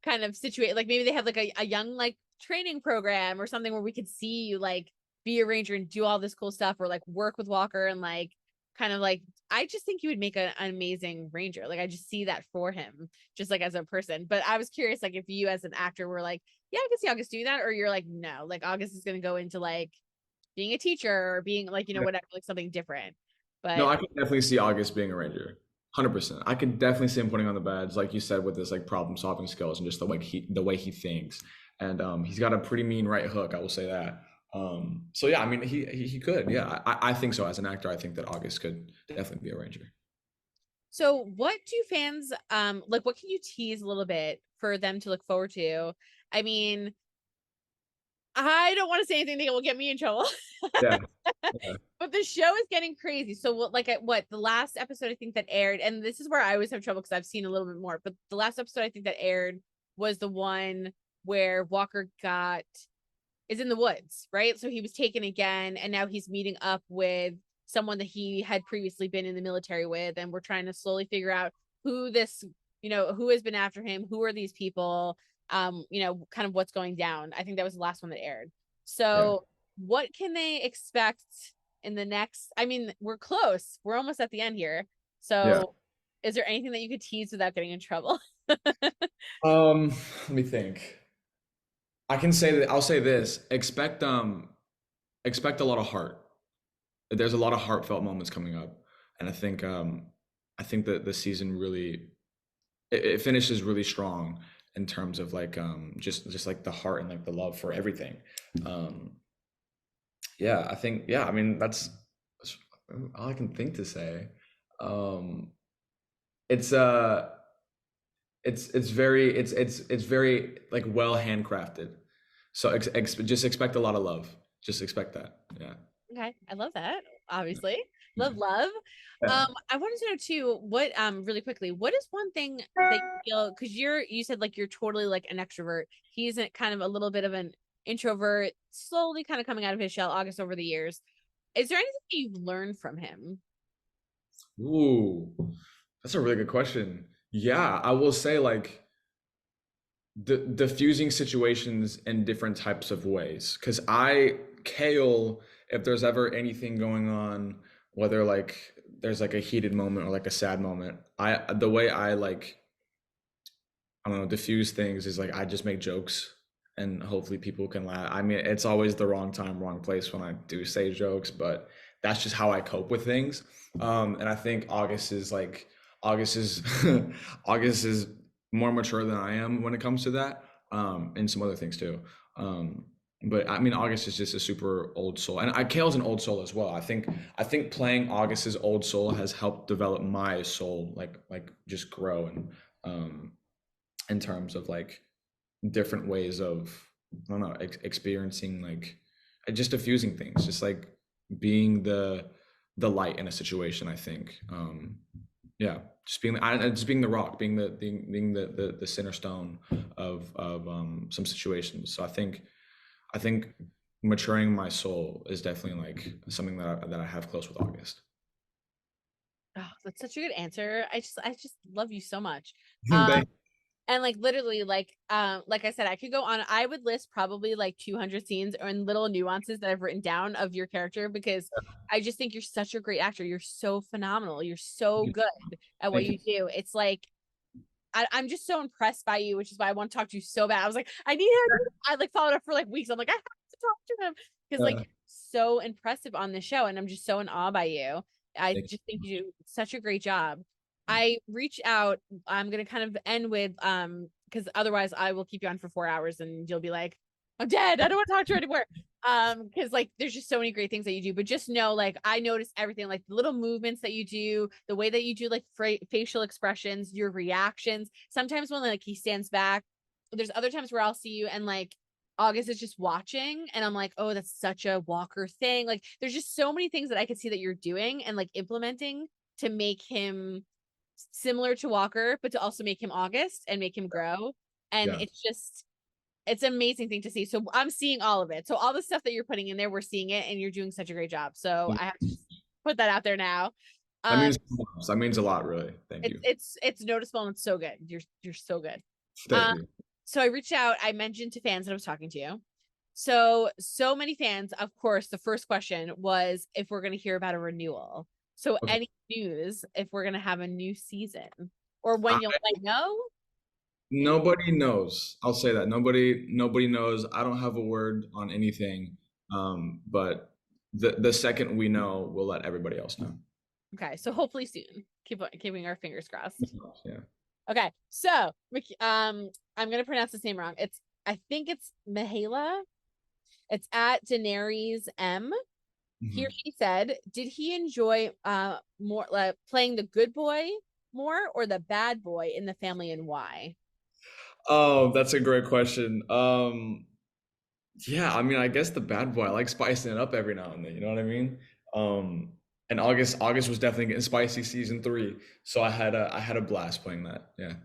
kind of situation, like maybe they have like a young like training program or something where we could see you like be a ranger and do all this cool stuff or like work with Walker and like kind of like I just think you would make an amazing ranger. Like I just see that for him, just like as a person. But I was curious, like if you as an actor were like, yeah, I can see August doing that, or you're like, no, like August is gonna go into like being a teacher or being like,
Yeah.
whatever, like something different.
No,
But
I can definitely see August being a ranger. 100%. I can definitely see him putting on the badge, like you said, with his like problem solving skills and just the way he thinks. And he's got a pretty mean right hook, I will say that. So yeah, I mean he could. Yeah, I think so. As an actor, I think that August could definitely be a ranger.
so what do fans like what can you tease a little bit for them to look forward to? I mean, I don't want to say anything that will get me in trouble.
Yeah, yeah,
But the show is getting crazy. So what like at what the last episode I think that aired, and this is where I always have trouble because I've seen a little bit more, but the last episode I think that aired was the one where Walker got is in the woods, right? So he was taken again, and now he's meeting up with someone that he had previously been in the military with, and we're trying to slowly figure out who this, who has been after him, who are these people, kind of what's going down. I think that was the last one that aired.
Yeah.
So what can they expect in the next? I mean, we're close. We're almost at the end here.
Yeah.
So is there anything that you could tease without getting in trouble?
Let me think. I can say that I'll say this. Expect a lot of heart. There's a lot of heartfelt moments coming up. And I think that the season really it finishes really strong in terms of like just like the heart and like the love for everything. Um yeah, I mean that's all I can think to say. Um it's it's very like well handcrafted. So just expect a lot of love. Just expect that. Yeah.
Okay, I love that. Obviously, love.
Yeah.
I wanted to know too, what really quickly, what is one thing that you feel, because you said like you're totally like an extrovert. He's kind of a little bit of an introvert, slowly kind of coming out of his shell, August, over the years. Is there anything that you've learned from him?
Ooh, that's a really good question. Yeah, I will say like diffusing situations in different types of ways. Because Kale, if there's ever anything going on, whether like there's like a heated moment or like a sad moment, the way I like, I don't know, diffuse things is like I just make jokes and hopefully people can laugh. I mean, it's always the wrong time, wrong place when I do say jokes, but that's just how I cope with things. And I think August is August is more mature than I am when it comes to that, and some other things too. Um, but I mean, August is just a super old soul, and Kale's an old soul as well. I think playing August's old soul has helped develop my soul, like just grow and um, in terms of like different ways of I don't know experiencing like just diffusing things, just like being the light in a situation. I think, yeah, just being the rock, being the center stone of some situations. So I think maturing my soul is definitely like something that I have close with August.
Oh, that's such a good answer. I just love you so much.
Thank
And like literally, like I said, I could go on. I would list probably like 200 scenes and little nuances that I've written down of your character, because I just think you're such a great actor. You're so phenomenal. You're so
you.
good at what
Thank you.
you do. It's like I'm just so impressed by you, which is why I want to talk to you so bad. I was like, I need him. I like followed up for like weeks. I'm like, I have to talk to him because like
Uh,
so impressive on the show, and I'm just so in awe by you. I
thank
just think you do such a great job. I reach out. I'm gonna kind of end with because otherwise I will keep you on for 4 hours and you'll be like, I'm dead. I don't want to talk to you anymore. Because like there's just so many great things that you do, but just know like I notice everything, like the little movements that you do, the way that you do like facial expressions, your reactions. Sometimes when like he stands back, there's other times where I'll see you and like August is just watching and I'm like, oh, that's such a Walker thing. Like there's just so many things that I could see that you're doing and like implementing to make him similar to Walker, but to also make him August and make him grow. And
yeah.
it's an amazing thing to see. So I'm seeing all of it. So all the stuff that you're putting in there, we're seeing it, and you're doing such a great job. So I have to just put that out there now.
That
Um,
means that means a lot, really. Thank
it's
you.
it's noticeable and it's so good. You're so good.
Thank
Um,
you.
so I reached out. I mentioned to fans that I was talking to you. So many fans. Of course, the first question was if we're going to hear about a renewal. So
Okay.
any news if we're going to have a new season or when
I,
you'll let know? Maybe.
nobody knows. I'll say that nobody knows. I don't have a word on anything. But the second we know, we'll let everybody else know.
Okay, so hopefully soon. Keeping our fingers crossed.
Yeah.
Okay, so I'm gonna pronounce this name wrong. I think it's Mihaela. It's at Daenerys M. Here
Mhm.
she said, did he enjoy more like playing the good boy more or the bad boy in the family, and why?
Oh, that's a great question. Yeah, I mean, I guess the bad boy. I like spicing it up every now and then. You know what I mean? Um, and August was definitely getting spicy season 3, so I had a blast playing that. Yeah.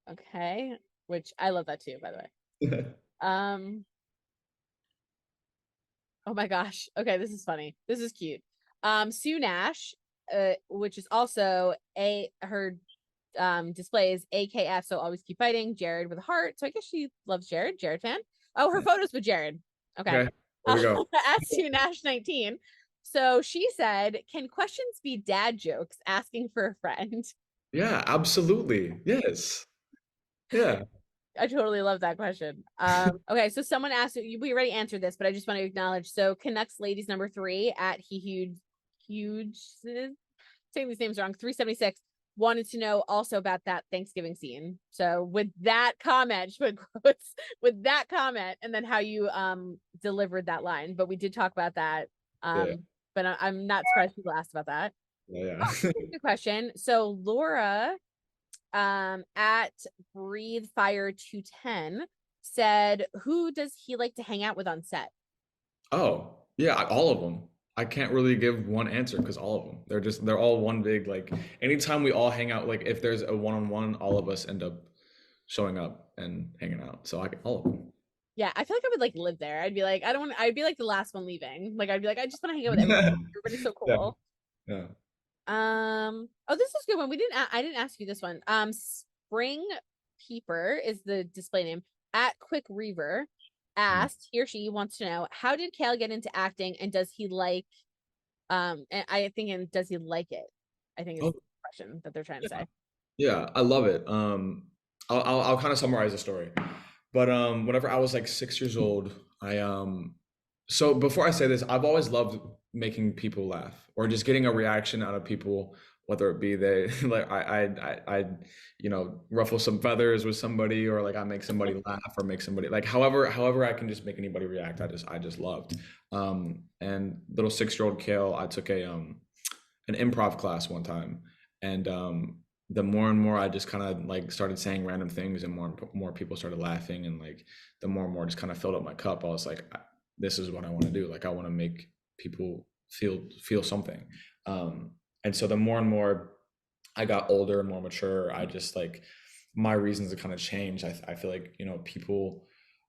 Okay, which I love that too, by the way. Um, Oh my gosh. Okay, this is funny. This is cute. Sue Nash, which is also her displays AKF, so always keep fighting. Jared with a heart. So I guess she loves Jared. Jared fan. Oh, her photos with Jared. Okay.
Okay, there we go.
At Sue Nash 19. So she said, "Can questions be dad jokes? Asking for a friend."
Yeah, absolutely. Yes. Yeah.
I totally love that question. Okay, so someone asked, we already answered this, but I just want to acknowledge. So Canucks ladies number 3 at huge, saying these names wrong, 376, wanted to know also about that Thanksgiving scene. So with that comment, with that comment, and then how you delivered that line. But we did talk about that.
Yeah.
But I'm not surprised people asked about that.
Yeah.
Good question. So Laura at Breathe Fire 210 said, "Who does he like to hang out with on set?"
Oh, yeah, all of them. I can't really give one answer because all of them. They're all one big like anytime we all hang out, like if there's a one-on-one, all of us end up showing up and hanging out. So all of them.
Yeah, I feel like I would like live there. I'd be like, I don't want. I'd be like the last one leaving. Like I'd be like, I just want to hang out with everybody. Everybody's so
Yeah.
cool.
Yeah.
Oh, this is a good one. I didn't ask you this one. Spring Peeper is the display name. At Quick Reaver asked, he or she wants to know, how did Kale get into acting, and does he like and I think, and does he like it? I think is
Oh,
the question that they're trying to say.
yeah, I love it. I'll kind of summarize the story. But whenever I was like 6 years old, so before I say this, I've always loved making people laugh or just getting a reaction out of people, whether it be they like I ruffle some feathers with somebody, or like I make somebody laugh or make somebody like however I can just make anybody react. I just loved. And little 6-year-old Kale, I took an improv class one time, and the more and more I just kind of like started saying random things, and more people started laughing, and like the more and more just kind of filled up my cup. I was like, this is what I want to do. Like I want to make people feel something. And so the more and more I got older and more mature, I just like my reasons to kind of change. I feel like people.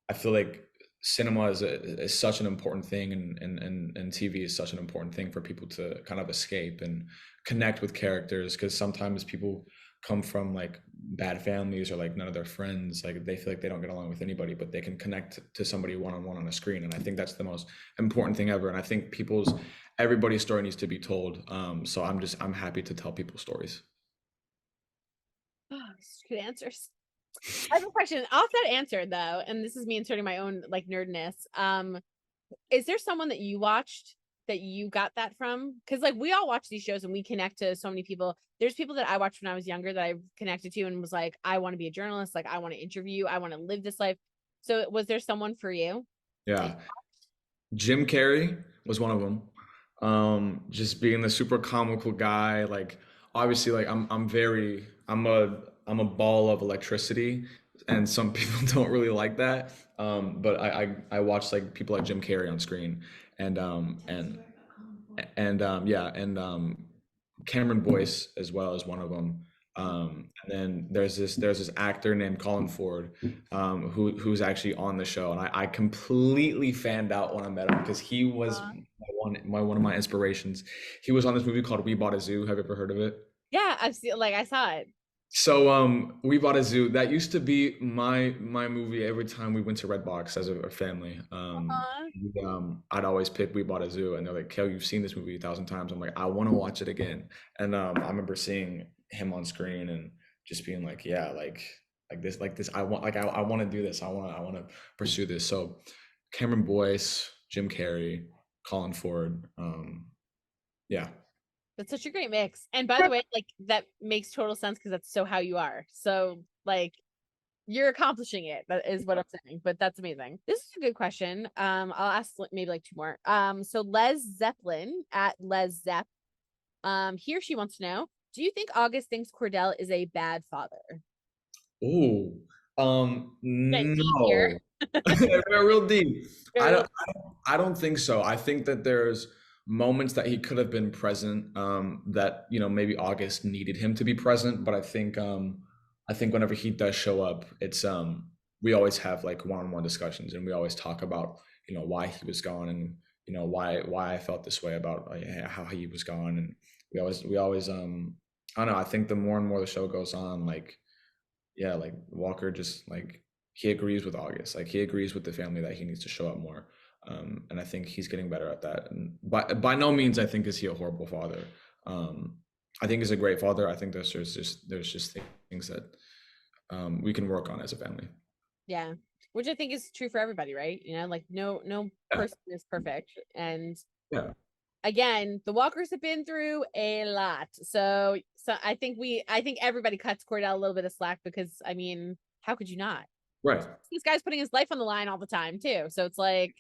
I feel like cinema is such an important thing, and TV is such an important thing for people to kind of escape and connect with characters, because sometimes people come from like bad families, or like none of their friends, like they feel like they don't get along with anybody, but they can connect to somebody one-on-one on a screen. And I think that's the most important thing ever. And I think everybody's story needs to be told. So I'm happy to tell people's stories.
Oh, good answers. I have a question off that answer though, and this is me inserting my own like nerdness. Is there someone that you watched that you got that from? Because like we all watch these shows and we connect to so many people. There's people that I watched when I was younger that I connected to and was like, I want to be a journalist, like I want to interview, I want to live this life. So was there someone for you?
Yeah, Jim Carrey was one of them. Just being the super comical guy, like obviously, like I'm a ball of electricity, and some people don't really like that. But I watch like people like Jim Carrey on screen, and yeah, and Cameron Boyce as well as one of them. And then there's this actor named Colin Ford, who's actually on the show, and I completely fanned out when I met him, because he was one of my inspirations. He was on this movie called We Bought a Zoo. Have you ever heard of it?
Yeah, I've seen, like I saw it.
So We Bought a Zoo, that used to be my movie every time we went to Redbox as a family. I'd always pick We Bought a Zoo, and they're like, Kel, you've seen this movie 1,000 times. I'm like, I want to watch it again. And I remember seeing him on screen and just being like, yeah, like this I want to do this. I want to pursue this. So Cameron Boyce, Jim Carrey, Colin Ford, yeah.
That's such a great mix. And by the way, like that makes total sense because that's so how you are. So like you're accomplishing it. That is what I'm saying. But that's amazing. This is a good question. I'll ask maybe like 2 more. So Les Zeppelin at Les Zepp. He or she wants to know, do you think August thinks Cordell is a bad father?
Oh,
Here.
no. They're real deep. I don't think so. I think that there's moments that he could have been present, that maybe August needed him to be present. But I think whenever he does show up, it's we always have like one-on-one discussions, and we always talk about why he was gone, and why I felt this way about how he was gone. And we always I don't know, I think the more and more the show goes on, like, yeah, like Walker just like, he agrees with August, like he agrees with the family that he needs to show up more. And I think he's getting better at that. And by no means I think is he a horrible father. I think he's a great father. I think there's just things that we can work on as a family.
Yeah, which I think is true for everybody, right? Like no
Yeah.
person is perfect, and
Yeah.
again, the Walkers have been through a lot, so I think everybody cuts Cordell a little bit of slack, because I mean, how could you not?
Right.
This guy's putting his life on the line all the time too, so it's like,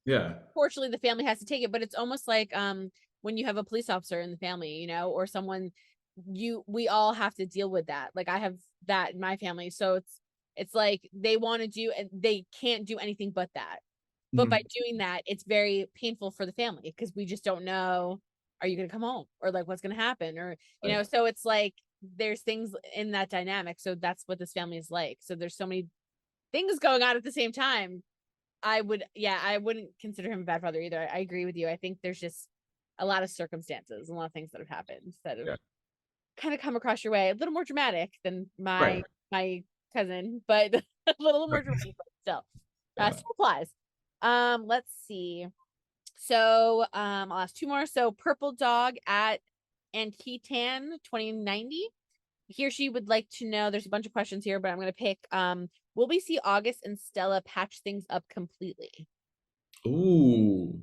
Yeah.
fortunately the family has to take it, but it's almost like when you have a police officer in the family, or someone, we all have to deal with that. Like I have that in my family, so it's like they want to do, and they can't do anything but that. But by doing that, it's very painful for the family, because we just don't know, are you going to come home, or like what's going to happen, or so it's like there's things in that dynamic. So that's what this family is like. So there's so many things going on at the same time. I wouldn't consider him a bad father either. I agree with you. I think there's just a lot of circumstances, a lot of things that have happened that have kind of come across your way, a little more dramatic than my cousin, but a little more dramatic, but still still applies. Let's see. So I'll ask two more. So Purple Dog at Anquitan 2090. He or she would like to know, there's a bunch of questions here, but I'm going to pick, will we see August and Stella patch things up completely?
Ooh.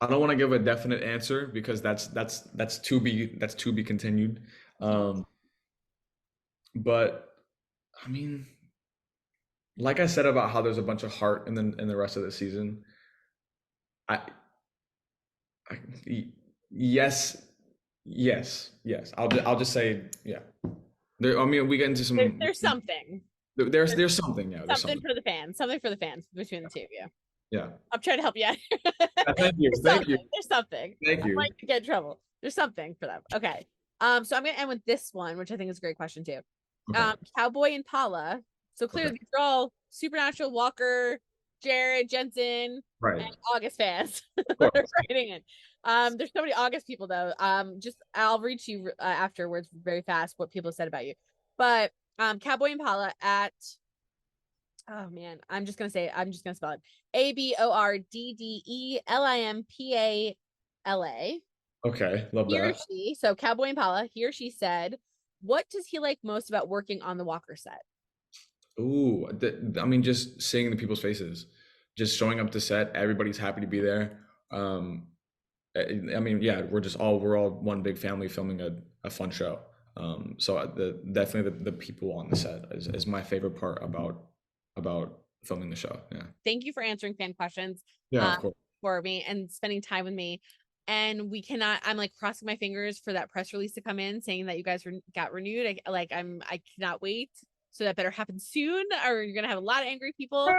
I don't want to give a definite answer because that's to be continued. But I mean, like I said about how there's a bunch of heart in the rest of the season, I yes, yes, yes. I'll just say yeah. I mean, we get into some.
There's something.
There's something. Yeah. There's
something for the fans. Something for the fans between the two of you.
Yeah.
I'm trying to help you out.
Thank you. Thank you.
There's something.
Thank you.
I might get in trouble. There's something for them. Okay. So I'm gonna end with this one, which I think is a great question too. Okay. Cowboy and Paula. So clearly these are all Supernatural, Walker, Jared, Jensen, and August fans. Writing in. There's so many August people though. I'll read to you afterwards very fast what people said about you. But Cowboy and Paula at, oh man, I'm just gonna spell it. ABORDDELIMPALA.
Okay, love that.
He or she, so Cowboy and Paula, he or she said, what does he like most about working on the Walker set?
Ooh, I mean, just seeing the people's faces, just showing up to set, everybody's happy to be there. I mean, yeah, we're all one big family filming a fun show. So definitely the people on the set is my favorite part about filming the show. Yeah.
Thank you for answering fan questions.
Yeah, of course.
For me and spending time with me. And I'm like crossing my fingers for that press release to come in saying that you guys got renewed. I cannot wait. So that better happen soon, or you're gonna have a lot of angry people.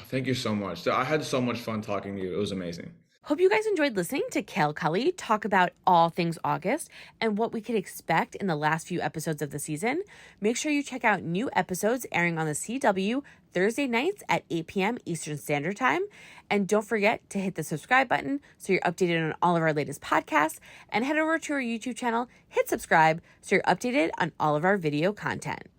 Thank you so much. I had so much fun talking to you. It was amazing.
Hope you guys enjoyed listening to Kale Culley talk about all things August and what we could expect in the last few episodes of the season. Make sure you check out new episodes airing on the CW Thursday nights at 8 p.m. Eastern Standard Time. And don't forget to hit the subscribe button so you're updated on all of our latest podcasts, and head over to our YouTube channel, hit subscribe so you're updated on all of our video content.